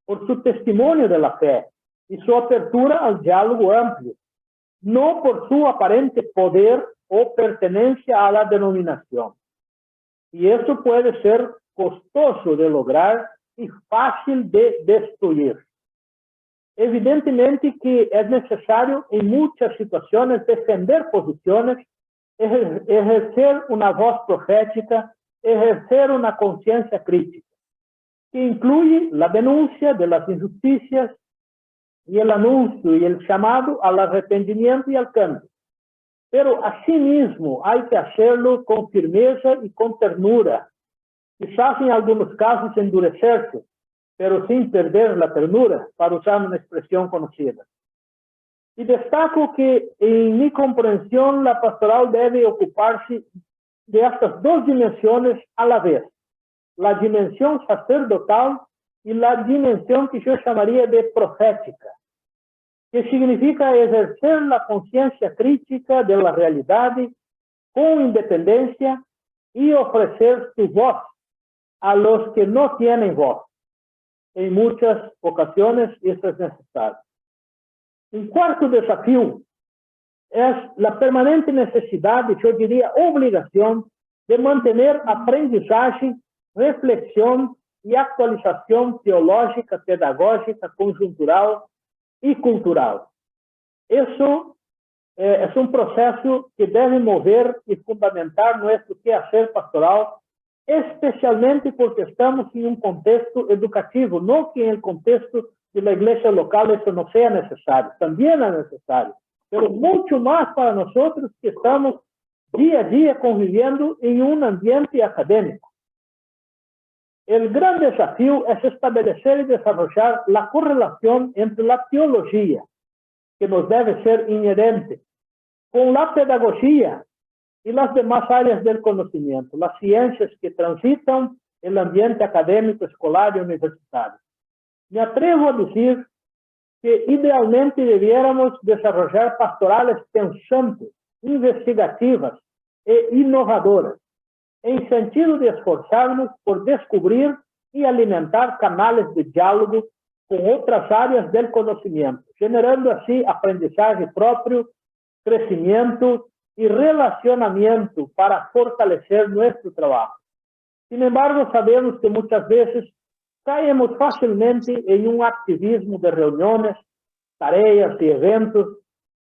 S2: por su testimonio de la fe y su apertura al diálogo amplio, no por su aparente poder o pertenencia a la denominación. Y eso puede ser costoso de lograr y fácil de destruir. Evidentemente que es necesario en muchas situaciones defender posiciones, ejercer una voz profética, ejercer una conciencia crítica, que incluye la denuncia de las injusticias y el anuncio y el llamado al arrepentimiento y al cambio. Pero asimismo hay que hacerlo con firmeza y con ternura, quizás en algunos casos endurecerse, pero sin perder la ternura, para usar una expresión conocida. Y destaco que en mi comprensión la pastoral debe ocuparse de estas dos dimensiones a la vez, la dimensión sacerdotal y la dimensión que yo llamaría de profética, que significa ejercer la conciencia crítica de la realidad con independencia y ofrecer su voz a los que no tienen voz. En muchas ocasiones esto es necesario. Un cuarto desafío es la permanente necesidad, yo diría obligación, de mantener aprendizaje, reflexión y actualización teológica, pedagógica, conjuntural y cultural. Eso es un proceso que debe mover y fundamentar nuestro quehacer pastoral, especialmente porque estamos en un contexto educativo, no que en el contexto de la iglesia local eso no sea necesario, también es necesario, pero mucho más para nosotros que estamos día a día conviviendo en un ambiente académico. El gran desafío es establecer y desarrollar la correlación entre la teología, que nos debe ser inherente, con la pedagogía y las demás áreas del conocimiento, las ciencias que transitan el ambiente académico, escolar y universitario. Me atrevo a decir que idealmente debiéramos desarrollar pastorales pensantes, investigativas e inovadoras, en sentido de esforzarnos por descubrir y alimentar canales de diálogo con otras áreas del conocimiento, generando así aprendizaje propio, crecimiento y relacionamiento para fortalecer nuestro trabajo. Sin embargo, sabemos que muchas veces caemos fácilmente en un activismo de reuniones, tareas y eventos,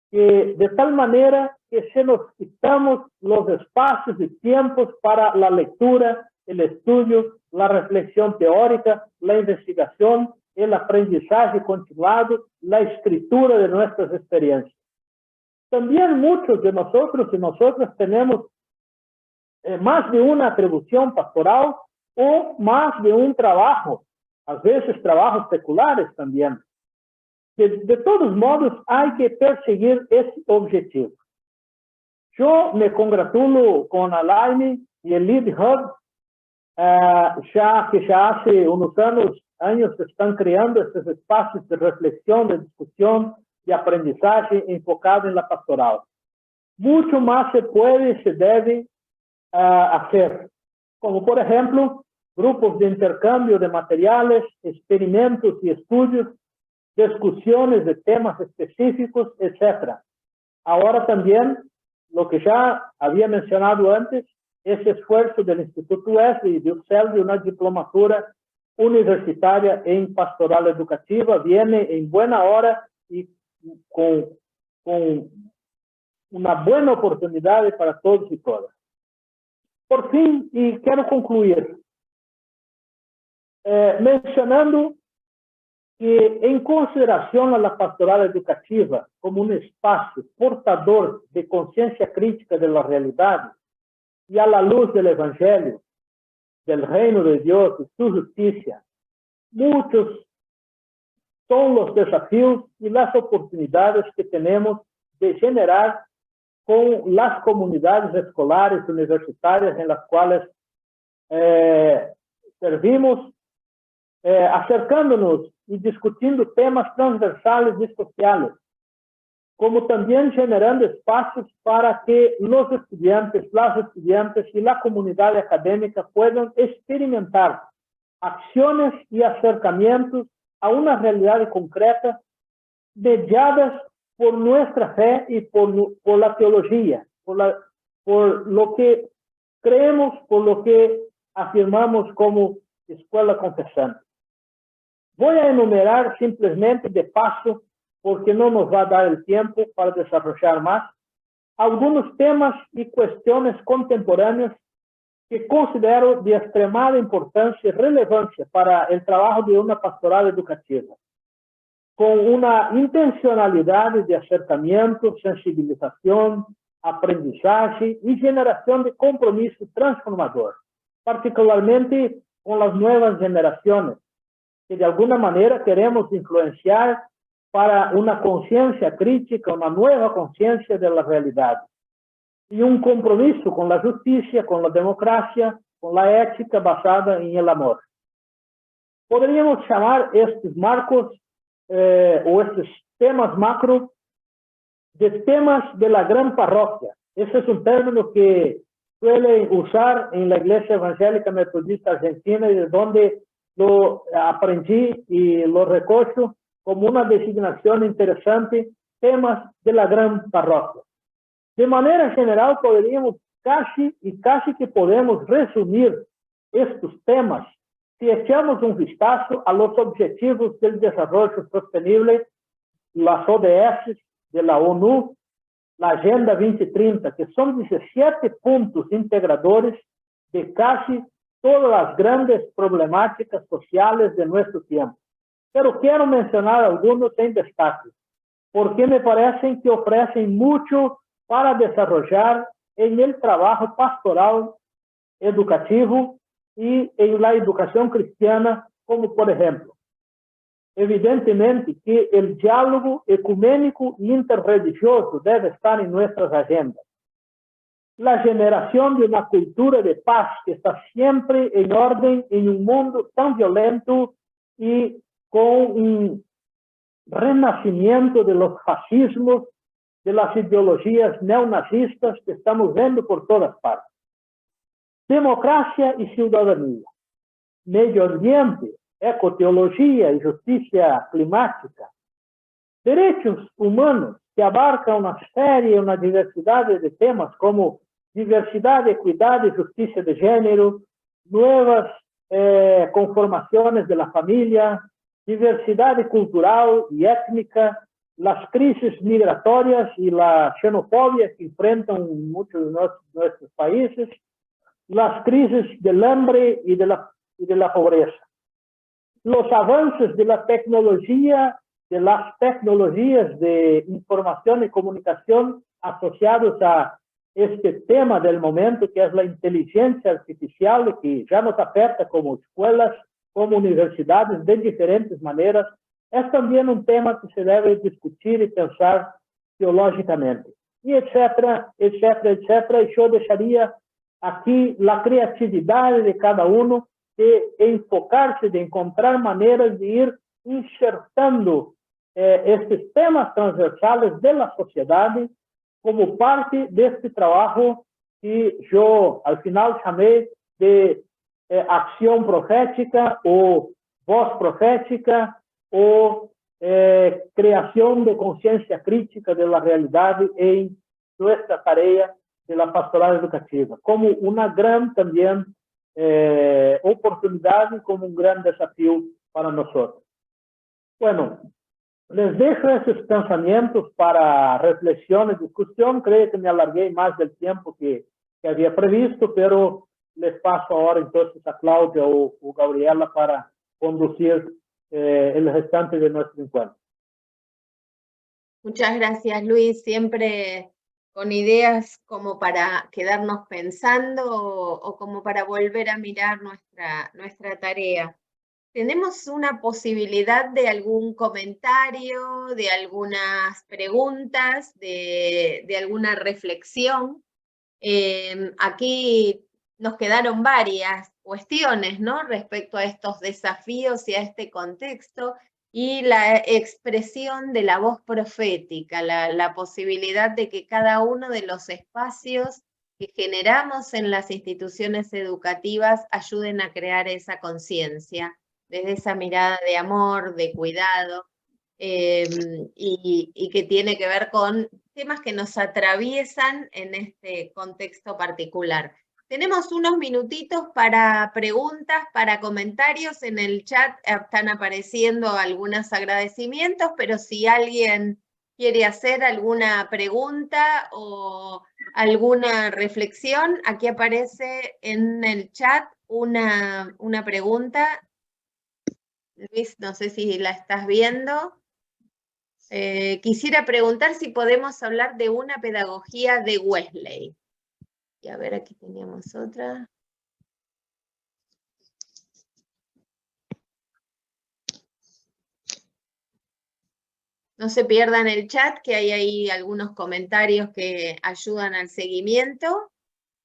S2: que de tal manera que se nos quitamos los espacios y tiempos para la lectura, el estudio, la reflexión teórica, la investigación, el aprendizaje continuado, la escritura de nuestras experiencias. También muchos de nosotros y nosotras tenemos más de una atribución pastoral o más de un trabajo, a veces trabajos seculares también. De todos modos, hay que perseguir ese objetivo. Yo me congratulo con Alaine y el Lead Hub, que ya hace unos años están creando estos espacios de reflexión, de discusión, de aprendizaje enfocado en la pastoral. Mucho más se puede y se debe hacer, como por ejemplo, grupos de intercambio de materiales, experimentos y estudios, discusiones de temas específicos, etc. Ahora también, lo que ya había mencionado antes, ese esfuerzo del Instituto Wesley y de UCEL de una diplomatura universitaria en pastoral educativa viene en buena hora y con una buena oportunidad para todos y todas. Por fin, y quiero concluir mencionando que, en consideración a la pastoral educativa como un espacio portador de conciencia crítica de la realidad y a la luz del Evangelio, del reino de Dios y su justicia, muchos son los desafíos y las oportunidades que tenemos de generar con las comunidades escolares universitarias en las cuales servimos, acercándonos y discutiendo temas transversales y sociales, como también generando espacios para que los estudiantes, las estudiantes y la comunidad académica puedan experimentar acciones y acercamientos a una realidad concreta mediadas por nuestra fe y por la teología, por lo que creemos, por lo que afirmamos como escuela confesante. Voy a enumerar simplemente de paso, porque no nos va a dar el tiempo para desarrollar más, algunos temas y cuestiones contemporáneas que considero de extremada importancia y relevancia para el trabajo de una pastoral educativa, con una intencionalidad de acercamiento, sensibilización, aprendizaje y generación de compromiso transformador, particularmente con las nuevas generaciones, que de alguna manera queremos influenciar para una conciencia crítica, una nueva conciencia de la realidad, y un compromiso con la justicia, con la democracia, con la ética basada en el amor. Podríamos llamar estos marcos o estos temas macro de temas de la gran parroquia. Ese es un término que suele usar en la Iglesia Evangélica Metodista Argentina y de donde lo aprendí y lo recojo como una designación interesante, temas de la gran parroquia. De manera general, podríamos casi que podemos resumir estos temas si echamos un vistazo a los Objetivos del Desarrollo Sostenible, las ODS de la ONU, la Agenda 2030, que son 17 puntos integradores de casi todas las grandes problemáticas sociales de nuestro tiempo. Pero quiero mencionar algunos en destaque, porque me parecen que ofrecen mucho para desarrollar en el trabajo pastoral educativo y en la educación cristiana, como por ejemplo, evidentemente que el diálogo ecuménico e interreligioso debe estar en nuestras agendas. La generación de una cultura de paz que está siempre en orden en un mundo tan violento y con un renacimiento de los fascismos, de las ideologías neonazistas que estamos viendo por todas partes. Democracia y ciudadanía, medio ambiente, ecoteología y justicia climática, derechos humanos que abarcan una serie, una diversidad de temas como diversidad, equidad y justicia de género, nuevas conformaciones de la familia, diversidad cultural y étnica, las crisis migratorias y la xenofobia que enfrentan muchos de nuestros países, las crisis del hambre y de la pobreza, los avances de la tecnología, de las tecnologías de información y comunicación asociados a este tema del momento, que es la inteligencia artificial, que ya nos afecta como escuelas, como universidades, de diferentes maneras, es también un tema que se debe discutir y pensar teológicamente. Y etcétera, etcétera, etcétera. Y yo dejaría aquí la creatividad de cada uno de enfocarse, de encontrar maneras de ir insertando estos temas transversales de la sociedad como parte de este trabajo que yo al final llamé de acción profética o voz profética o creación de conciencia crítica de la realidad en nuestra tarea de la pastoral educativa, como una gran también oportunidad y como un gran desafío para nosotros. Bueno, les dejo esos pensamientos para reflexión y discusión. Creo que me alargué más del tiempo que había previsto, pero les paso ahora entonces a Claudia o Gabriela para conducir el restante de nuestro encuentro.
S1: Muchas gracias, Luis. Siempre con ideas como para quedarnos pensando o como para volver a mirar nuestra tarea. ¿Tenemos una posibilidad de algún comentario, de algunas preguntas, de alguna reflexión? Aquí nos quedaron varias cuestiones, ¿no? Respecto a estos desafíos y a este contexto, y la expresión de la voz profética, la posibilidad de que cada uno de los espacios que generamos en las instituciones educativas ayuden a crear esa conciencia, desde esa mirada de amor, de cuidado, y que tiene que ver con temas que nos atraviesan en este contexto particular. Tenemos unos minutitos para preguntas, para comentarios. En el chat están apareciendo algunos agradecimientos, pero si alguien quiere hacer alguna pregunta o alguna reflexión, aquí aparece en el chat una pregunta. Luis, no sé si la estás viendo. Quisiera preguntar si podemos hablar de una pedagogía de Wesley. Y a ver, aquí teníamos otra. No se pierdan el chat, que hay ahí algunos comentarios que ayudan al seguimiento.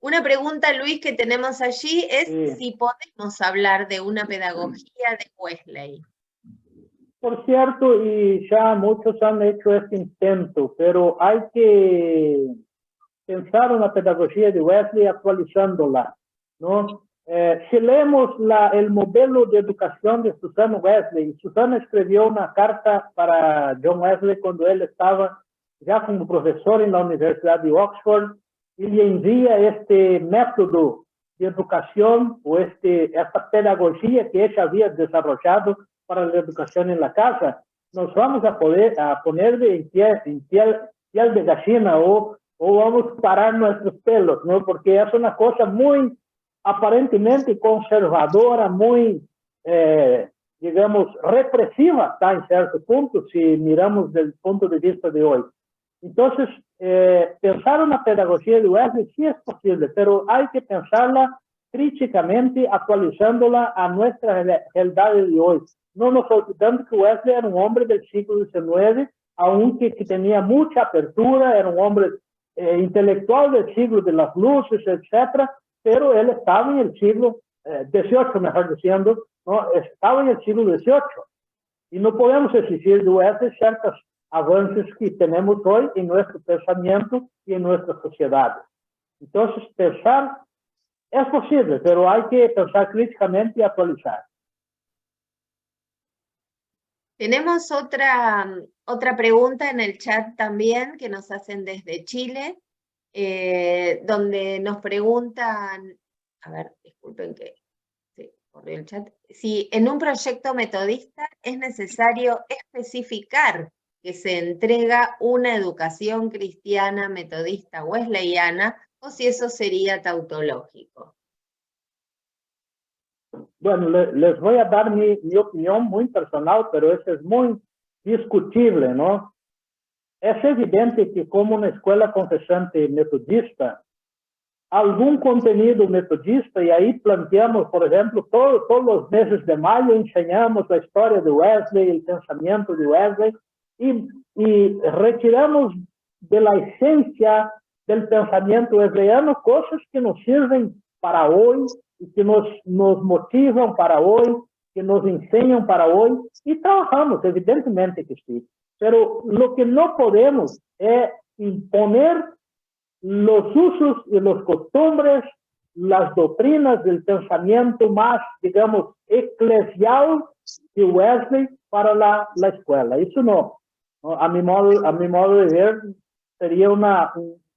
S1: Una pregunta, Luis, que tenemos allí es si podemos hablar de una pedagogía de Wesley.
S2: Por cierto, y ya muchos han hecho este intento, pero hay que pensar una pedagogía de Wesley actualizándola, ¿no? Si leemos el modelo de educación de Susana Wesley, Susana escribió una carta para John Wesley cuando él estaba ya como profesor en la Universidad de Oxford y le envía este método de educación o esta pedagogía que ella había desarrollado para la educación en la casa. Nos vamos a poner en piel de gallina o vamos a parar nuestros pelos, ¿no? Porque es una cosa muy aparentemente conservadora, muy, digamos, represiva, está en cierto punto, si miramos del punto de vista de hoy. Entonces, pensar una pedagogía de Wesley sí es posible, pero hay que pensarla críticamente, actualizándola a nuestra realidad de hoy. No nos olvidando que Wesley era un hombre del siglo XIX, aunque que tenía mucha apertura, era un hombre intelectual del siglo de las luces, etc., pero él estaba en el siglo XVIII, mejor diciendo, ¿no? Estaba en el siglo XVIII. Y no podemos exigir de Wesley ciertos avances que tenemos hoy en nuestro pensamiento y en nuestra sociedad. Entonces, pensar es posible, pero hay que pensar críticamente y actualizar.
S1: Tenemos otra pregunta en el chat también que nos hacen desde Chile, donde nos preguntan, a ver, disculpen que se corrió el chat, si en un proyecto metodista es necesario especificar que se entrega una educación cristiana metodista wesleyana o si eso sería tautológico.
S2: Bueno, les voy a dar mi opinión muy personal, pero eso es muy discutible, ¿no? es evidente que como una escuela confesante metodista, algún contenido metodista, y ahí planteamos, por ejemplo, todos los meses de mayo enseñamos la historia de Wesley, el pensamiento de Wesley, y retiramos de la esencia del pensamiento wesleyano cosas que nos sirven para hoy y que nos motivan para hoy, que nos enseñan para hoy, y trabajamos, evidentemente que sí. Pero lo que no podemos es imponer los usos y los costumbres, las doctrinas del pensamiento más, digamos, eclesial de Wesley para la escuela. Eso no. A mi modo de ver, sería un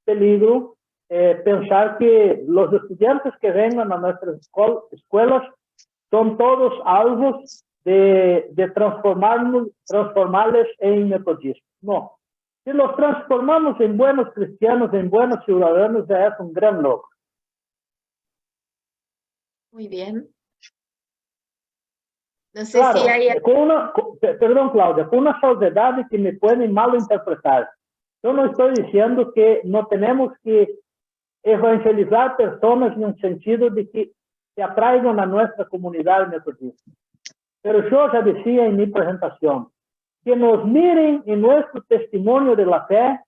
S2: peligro pensar que los estudiantes que vengan a nuestras escuelas son todos alvos de transformarles en metodistas. No. Si los transformamos en buenos cristianos, en buenos ciudadanos, ya es un gran logro.
S1: Muy bien. No sé
S2: claro,
S1: si hay...
S2: perdón, Claudia, con una salvedad que me pueden malinterpretar. Yo no estoy diciendo que no tenemos que evangelizar personas en un sentido de que se atraigan a nuestra comunidad metodista. Pero yo ya decía en mi presentación, que nos miren en nuestro testimonio de la fe,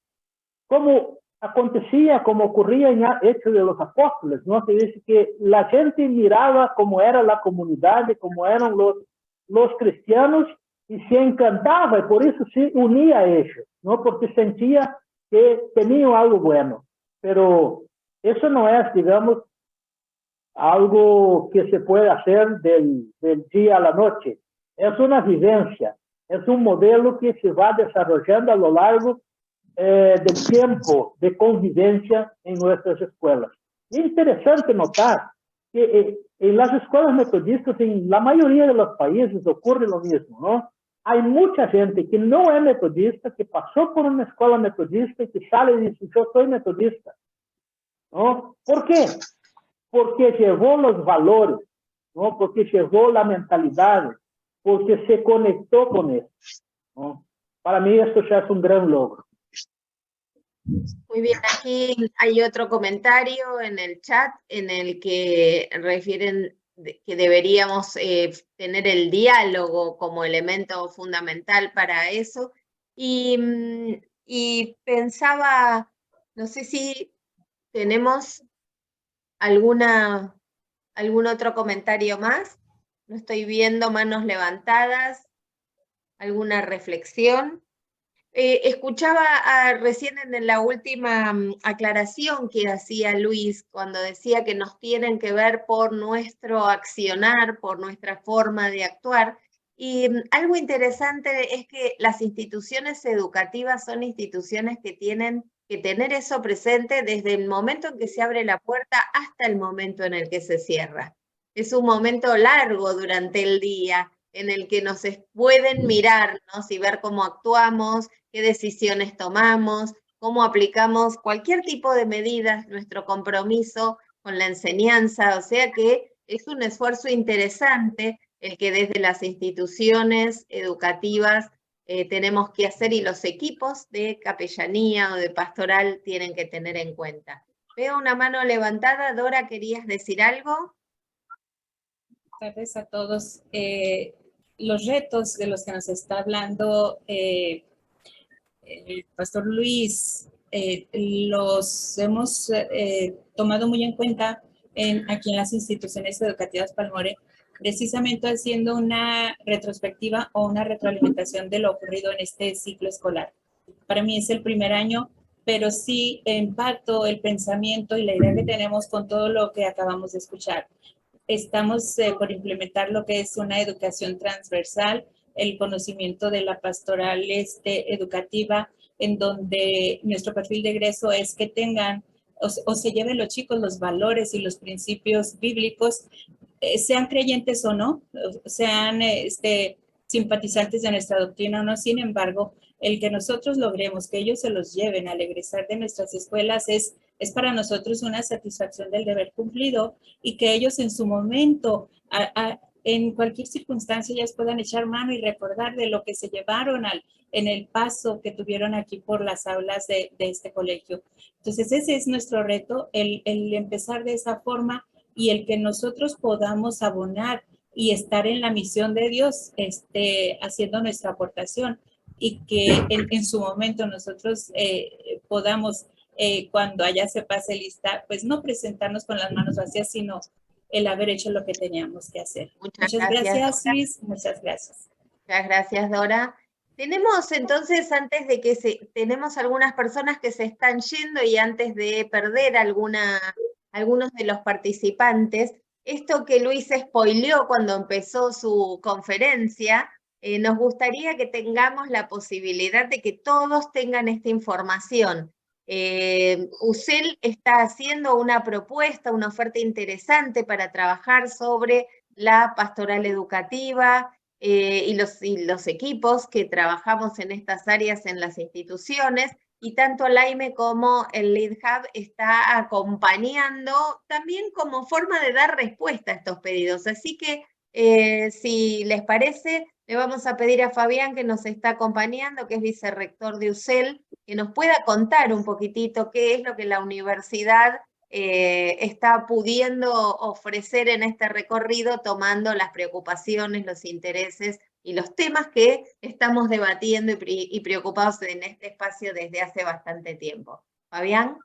S2: como acontecía, como ocurría en Hechos de los Apóstoles, ¿no? Se dice que la gente miraba cómo era la comunidad, cómo eran los cristianos, y se encantaba, y por eso se unía a ellos, ¿no? Porque sentía que tenían algo bueno. Pero eso no es, digamos, algo que se puede hacer del día a la noche. Es una vivencia, es un modelo que se va desarrollando a lo largo del tiempo de convivencia en nuestras escuelas. Es interesante notar que en las escuelas metodistas, en la mayoría de los países ocurre lo mismo, ¿no? Hay mucha gente que no es metodista, que pasó por una escuela metodista y que sale y dice, yo soy metodista, ¿no? ¿Por qué? Porque llevó los valores, ¿no? Porque llevó la mentalidad, porque se conectó con eso, ¿no? Para mí esto ya es un gran logro.
S1: Muy bien, aquí hay otro comentario en el chat en el que refieren que deberíamos tener el diálogo como elemento fundamental para eso. Y pensaba, no sé si tenemos algún otro comentario más. No estoy viendo manos levantadas, alguna reflexión. Escuchaba recién en la última aclaración que hacía Luis, cuando decía que nos tienen que ver por nuestro accionar, por nuestra forma de actuar. Y algo interesante es que las instituciones educativas son instituciones que tienen que tener eso presente desde el momento en que se abre la puerta hasta el momento en el que se cierra. Es un momento largo durante el día en el que nos pueden mirarnos y ver cómo actuamos, qué decisiones tomamos, cómo aplicamos cualquier tipo de medidas, nuestro compromiso con la enseñanza. O sea que es un esfuerzo interesante el que desde las instituciones educativas tenemos que hacer, y los equipos de capellanía o de pastoral tienen que tener en cuenta. Veo una mano levantada. Dora, ¿querías decir algo?
S3: Buenas tardes a todos. Los retos de los que nos está hablando el Pastor Luis, los hemos tomado muy en cuenta aquí en las instituciones educativas Palmore, precisamente haciendo una retrospectiva o una retroalimentación de lo ocurrido en este ciclo escolar. Para mí es el primer año, pero sí impacto el pensamiento y la idea que tenemos con todo lo que acabamos de escuchar. Estamos por implementar lo que es una educación transversal, el conocimiento de la pastoral educativa, en donde nuestro perfil de egreso es que tengan o se lleven los chicos los valores y los principios bíblicos, sean creyentes o no, sean simpatizantes de nuestra doctrina o no. Sin embargo, el que nosotros logremos que ellos se los lleven al egresar de nuestras escuelas es para nosotros una satisfacción del deber cumplido, y que ellos en su momento en cualquier circunstancia ellas puedan echar mano y recordar de lo que se llevaron en el paso que tuvieron aquí por las aulas de este colegio. Entonces ese es nuestro reto, el empezar de esa forma y el que nosotros podamos abonar y estar en la misión de Dios, haciendo nuestra aportación, y que en su momento nosotros podamos, cuando allá se pase lista, pues no presentarnos con las manos vacías, sino el haber hecho lo que teníamos que hacer. Muchas gracias, Luis. Muchas gracias.
S1: Muchas gracias, Dora. Tenemos entonces, antes de que tenemos algunas personas que se están yendo y antes de perder algunos de los participantes, esto que Luis spoileó cuando empezó su conferencia, nos gustaría que tengamos la posibilidad de que todos tengan esta información. UCEL está haciendo una propuesta, una oferta interesante para trabajar sobre la pastoral educativa y los equipos que trabajamos en estas áreas en las instituciones, y tanto el AIME como el Lead Hub está acompañando también como forma de dar respuesta a estos pedidos. Así que si les parece, le vamos a pedir a Fabián, que nos está acompañando, que es vicerrector de UCEL, que nos pueda contar un poquitito qué es lo que la universidad está pudiendo ofrecer en este recorrido, tomando las preocupaciones, los intereses y los temas que estamos debatiendo y preocupados en este espacio desde hace bastante tiempo. Fabián.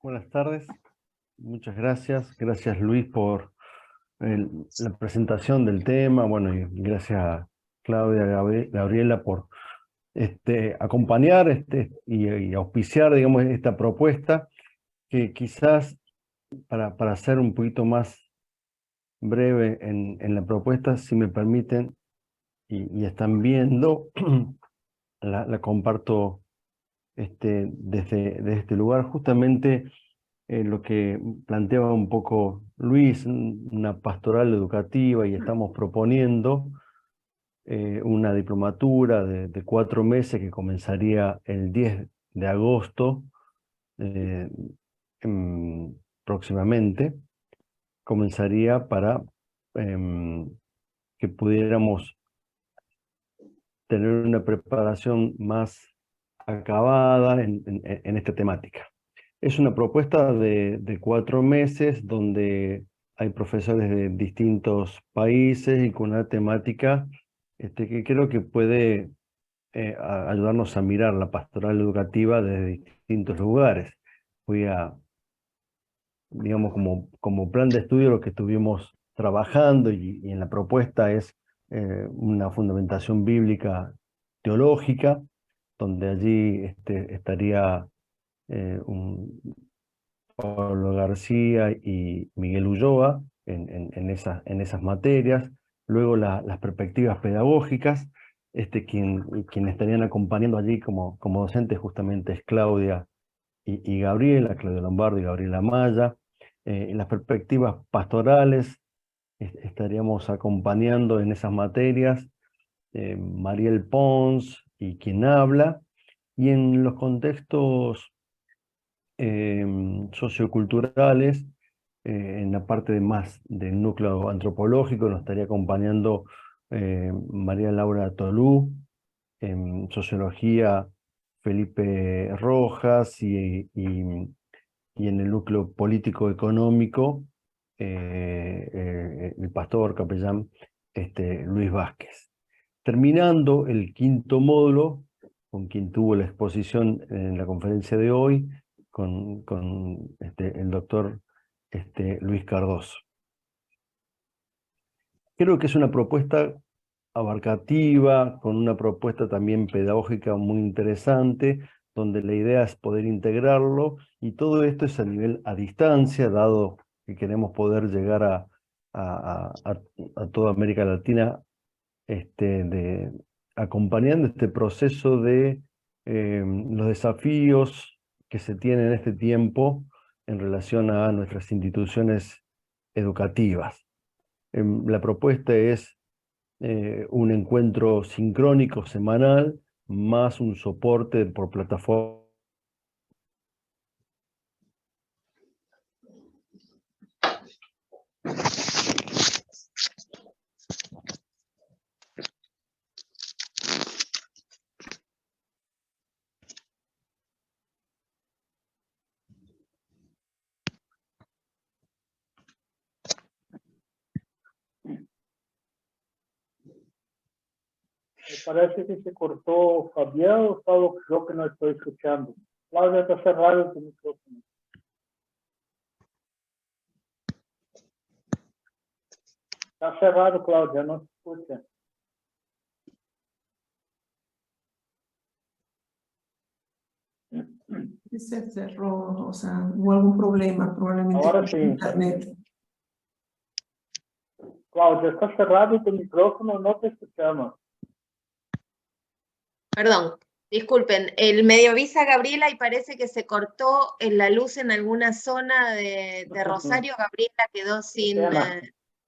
S4: Buenas tardes, muchas gracias. Gracias, Luis, por la presentación del tema. Bueno, y gracias a Claudia y Gabriela por acompañar y auspiciar, digamos, esta propuesta, que quizás para ser un poquito más breve en la propuesta, si me permiten, y están viendo, la comparto desde este lugar, justamente lo que planteaba un poco Luis, una pastoral educativa, y estamos proponiendo una diplomatura de 4 meses que comenzaría el 10 de agosto próximamente. Comenzaría para que pudiéramos tener una preparación más acabada en esta temática. Es una propuesta de 4 meses donde hay profesores de distintos países y con una temática que creo que puede ayudarnos a mirar la pastoral educativa desde distintos lugares. Voy a, digamos, como plan de estudio, lo que estuvimos trabajando y en la propuesta es una fundamentación bíblica teológica, donde allí estaría Pablo García y Miguel Ulloa en esas materias. Luego las perspectivas pedagógicas, quien estarían acompañando allí como docentes justamente es Claudia y Gabriela, Claudia Lombardo y Gabriela Maya. En las perspectivas pastorales estaríamos acompañando en esas materias Mariel Pons y quien habla, y en los contextos socioculturales, en la parte más del núcleo antropológico, nos estaría acompañando María Laura Tolú, en sociología Felipe Rojas, y en el núcleo político-económico el pastor capellán Luis Vázquez. Terminando el 5.º módulo, con quien tuvo la exposición en la conferencia de hoy, con el doctor Luis Cardoso. Creo que es una propuesta abarcativa, con una propuesta también pedagógica muy interesante, donde la idea es poder integrarlo, y todo esto es a distancia, dado que queremos poder llegar a toda América Latina, acompañando este proceso de los desafíos que se tienen en este tiempo en relación a nuestras instituciones educativas. La propuesta es un encuentro sincrónico semanal, más un soporte por plataforma
S2: Parece que se cortó Fabián o solo yo que no estoy escuchando. Cláudia, está cerrado tu micrófono. Está cerrado, Cláudia, no se escucha.
S5: Se cerró, o sea, hubo algún problema, probablemente
S2: Ahora
S5: con
S2: sí.
S5: internet.
S2: Cláudia, está cerrado tu micrófono, no te escuchamos.
S1: Perdón, disculpen, me avisa Gabriela y parece que se cortó la luz en alguna zona de Rosario. Gabriela quedó sin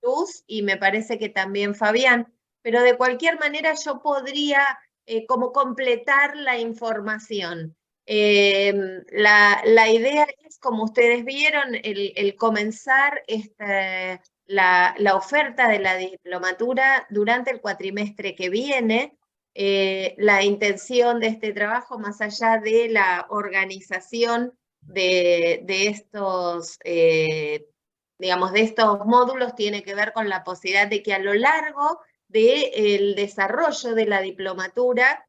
S1: luz y me parece que también Fabián, pero de cualquier manera yo podría como completar la información. La idea es, como ustedes vieron, el comenzar la oferta de la diplomatura durante el cuatrimestre que viene. La intención de este trabajo, más allá de la organización de estos, digamos, de estos módulos, tiene que ver con la posibilidad de que a lo largo del desarrollo de la diplomatura,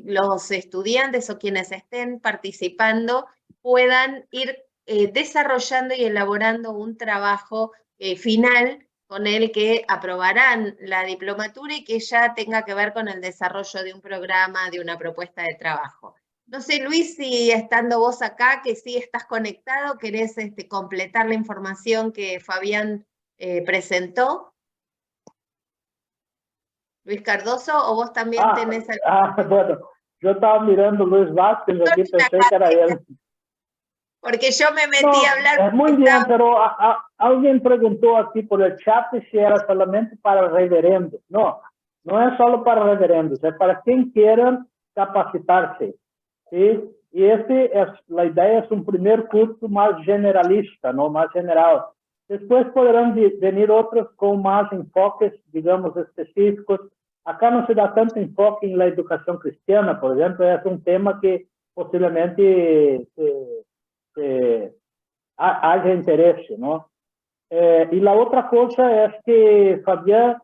S1: los estudiantes o quienes estén participando puedan ir desarrollando y elaborando un trabajo final con el que aprobarán la diplomatura y que ya tenga que ver con el desarrollo de un programa, de una propuesta de trabajo. No sé, Luis, si estando vos acá, que sí estás conectado, querés completar la información que Fabián presentó. Luis Cardoso, o vos también tenés...
S2: Bueno, yo estaba mirando Luis Vázquez, aquí pensé que era él.
S1: Porque yo me metí a hablar...
S2: Muy bien, pero alguien preguntó aquí por el chat si era solamente para reverendos. No, no es solo para reverendos, es para quien quiera capacitarse. ¿Sí? Y la idea es un primer curso más generalista, ¿no? Más general. Después podrán venir otros con más enfoques, digamos, específicos. Acá no se da tanto enfoque en la educación cristiana, por ejemplo, es un tema que posiblemente haya interés, ¿no? Y la otra cosa es que Fabián,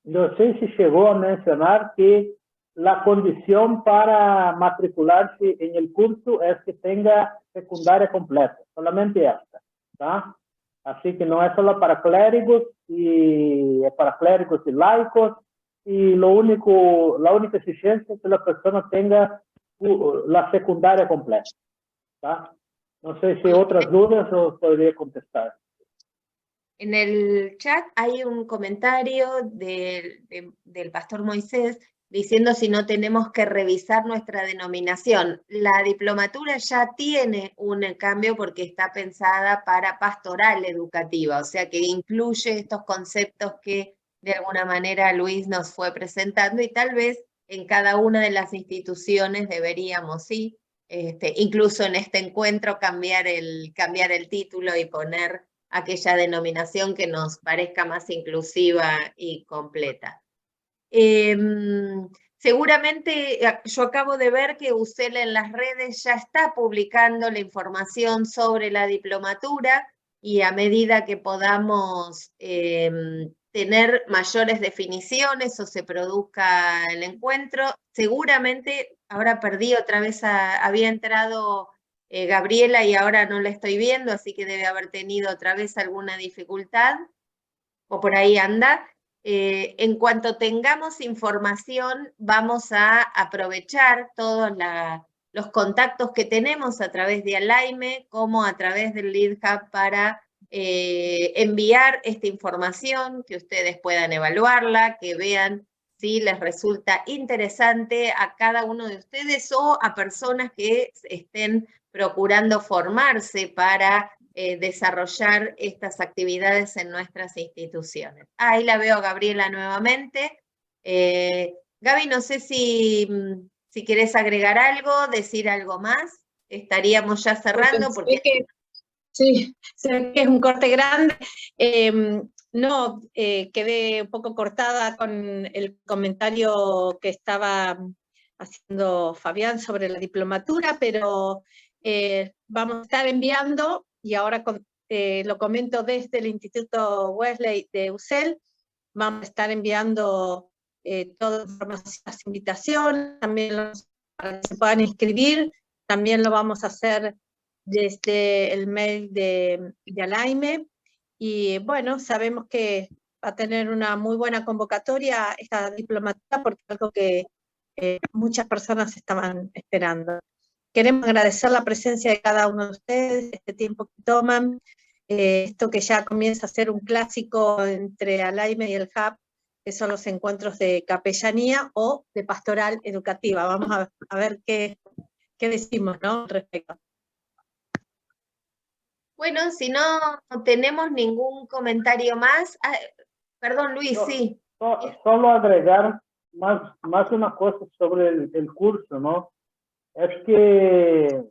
S2: no sé si llegó a mencionar que la condición para matricularse en el curso es que tenga secundaria completa, solamente esta, ¿tá? Así que no es solo para clérigos, y es para clérigos y laicos, y la única exigencia es que la persona tenga la secundaria completa, ¿tá? No sé si otras dudas os podría contestar.
S1: En el chat hay un comentario del pastor Moisés diciendo si no tenemos que revisar nuestra denominación. La diplomatura ya tiene un cambio porque está pensada para pastoral educativa, o sea que incluye estos conceptos que de alguna manera Luis nos fue presentando, y tal vez en cada una de las instituciones deberíamos, sí, incluso en este encuentro cambiar el título y poner aquella denominación que nos parezca más inclusiva y completa. Seguramente yo acabo de ver que UCEL en las redes ya está publicando la información sobre la diplomatura, y a medida que podamos tener mayores definiciones o se produzca el encuentro, seguramente, ahora perdí otra vez, había entrado Gabriela y ahora no la estoy viendo, así que debe haber tenido otra vez alguna dificultad, o por ahí anda. En cuanto tengamos información, vamos a aprovechar todos los contactos que tenemos a través de Alaime, como a través del Lead Hub, para enviar esta información, que ustedes puedan evaluarla, que vean si les resulta interesante a cada uno de ustedes o a personas que estén procurando formarse para desarrollar estas actividades en nuestras instituciones. Ahí la veo a Gabriela nuevamente. Gaby, no sé si querés agregar algo, decir algo más. Estaríamos ya cerrando.
S3: Sí, sé que es un corte grande. Quedé un poco cortada con el comentario que estaba haciendo Fabián sobre la diplomatura, pero vamos a estar enviando, y ahora lo comento desde el Instituto Wesley de UCEL, vamos a estar enviando
S6: todas las invitaciones, también para que se puedan inscribir, también lo vamos a hacer desde el mail de Alaime, y bueno, sabemos que va a tener una muy buena convocatoria esta diplomatura, porque es algo que muchas personas estaban esperando. Queremos agradecer la presencia de cada uno de ustedes, este tiempo que toman, esto que ya comienza a ser un clásico entre Alaime y el HUB, que son los encuentros de capellanía o de pastoral educativa. Vamos a ver qué decimos, ¿no?, al respecto.
S1: Bueno, si no tenemos ningún comentario más. Perdón, Luis, sí.
S2: Solo agregar más una cosa sobre el curso, ¿no? Es que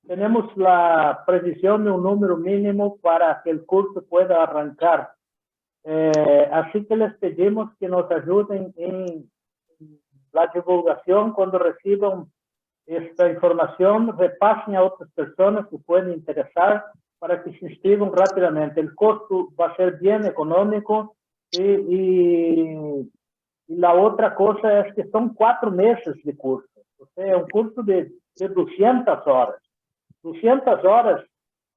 S2: tenemos la previsión de un número mínimo para que el curso pueda arrancar. Así que les pedimos que nos ayuden en la divulgación. Cuando reciban esta información, repasen a otras personas que pueden interesar para que se inscriban rápidamente. El costo va a ser bien económico y la otra cosa es que son 4 meses de curso. O sea, un curso de 200 horas. 200 horas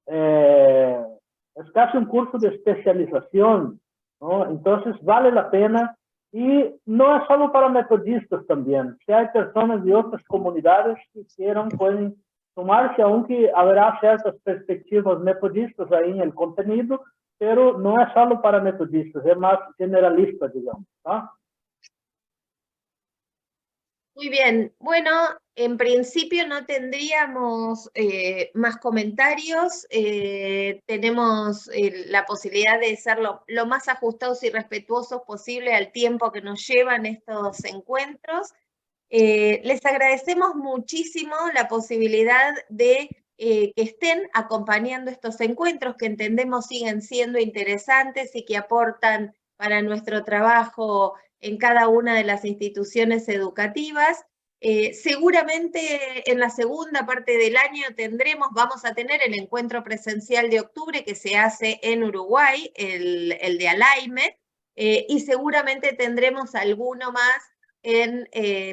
S2: es casi un curso de especialización, ¿no? Entonces vale la pena, y no es solo para metodistas también. Si hay personas de otras comunidades que quieran, pueden sumarse, aunque habrá ciertas perspectivas metodistas ahí en el contenido, pero no es solo para metodistas, es más generalista, digamos, ¿no?
S1: Muy bien, bueno, en principio no tendríamos más comentarios. Tenemos la posibilidad de ser lo más ajustados y respetuosos posible al tiempo que nos llevan estos encuentros. Les agradecemos muchísimo la posibilidad de que estén acompañando estos encuentros, que entendemos siguen siendo interesantes y que aportan para nuestro trabajo en cada una de las instituciones educativas. Seguramente en la segunda parte del año vamos a tener el encuentro presencial de octubre que se hace en Uruguay, el de Alaime, y seguramente tendremos alguno más en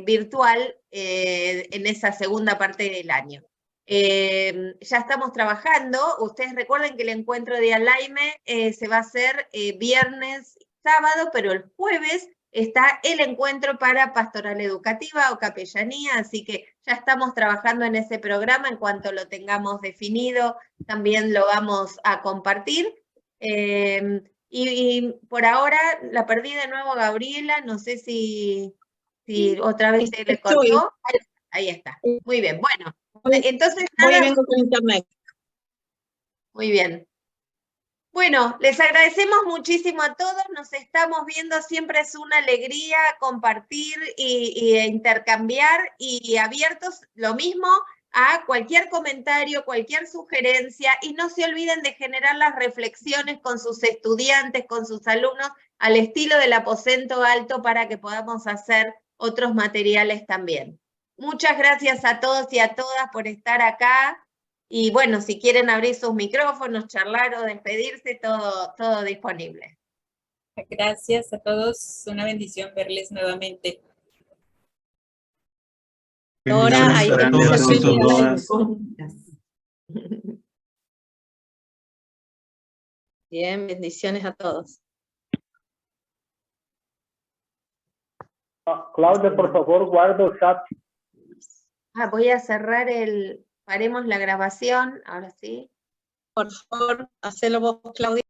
S1: virtual en esa segunda parte del año. Ya estamos trabajando. Ustedes recuerden que el encuentro de Alaime se va a hacer viernes, sábado, pero el jueves está el encuentro para pastoral educativa o capellanía, así que ya estamos trabajando en ese programa. En cuanto lo tengamos definido, también lo vamos a compartir. Y por ahora la perdí de nuevo a Gabriela, no sé si otra vez se le cortó. Ahí está. Muy bien, bueno. Entonces,
S6: Hoy vengo con internet.
S1: Muy bien. Bueno, les agradecemos muchísimo a todos, nos estamos viendo, siempre es una alegría compartir e intercambiar, y abiertos lo mismo a cualquier comentario, cualquier sugerencia, y no se olviden de generar las reflexiones con sus estudiantes, con sus alumnos, al estilo del aposento alto, para que podamos hacer otros materiales también. Muchas gracias a todos y a todas por estar acá. Y bueno, si quieren abrir sus micrófonos, charlar o despedirse, todo disponible.
S3: Gracias a todos, una bendición verles nuevamente.
S6: Ahora hay que Bien, bendiciones a todos.
S2: Claudia, por favor, guarda el chat.
S1: Voy a cerrar paremos la grabación, ahora sí.
S6: Por favor, hacelo vos, Claudia.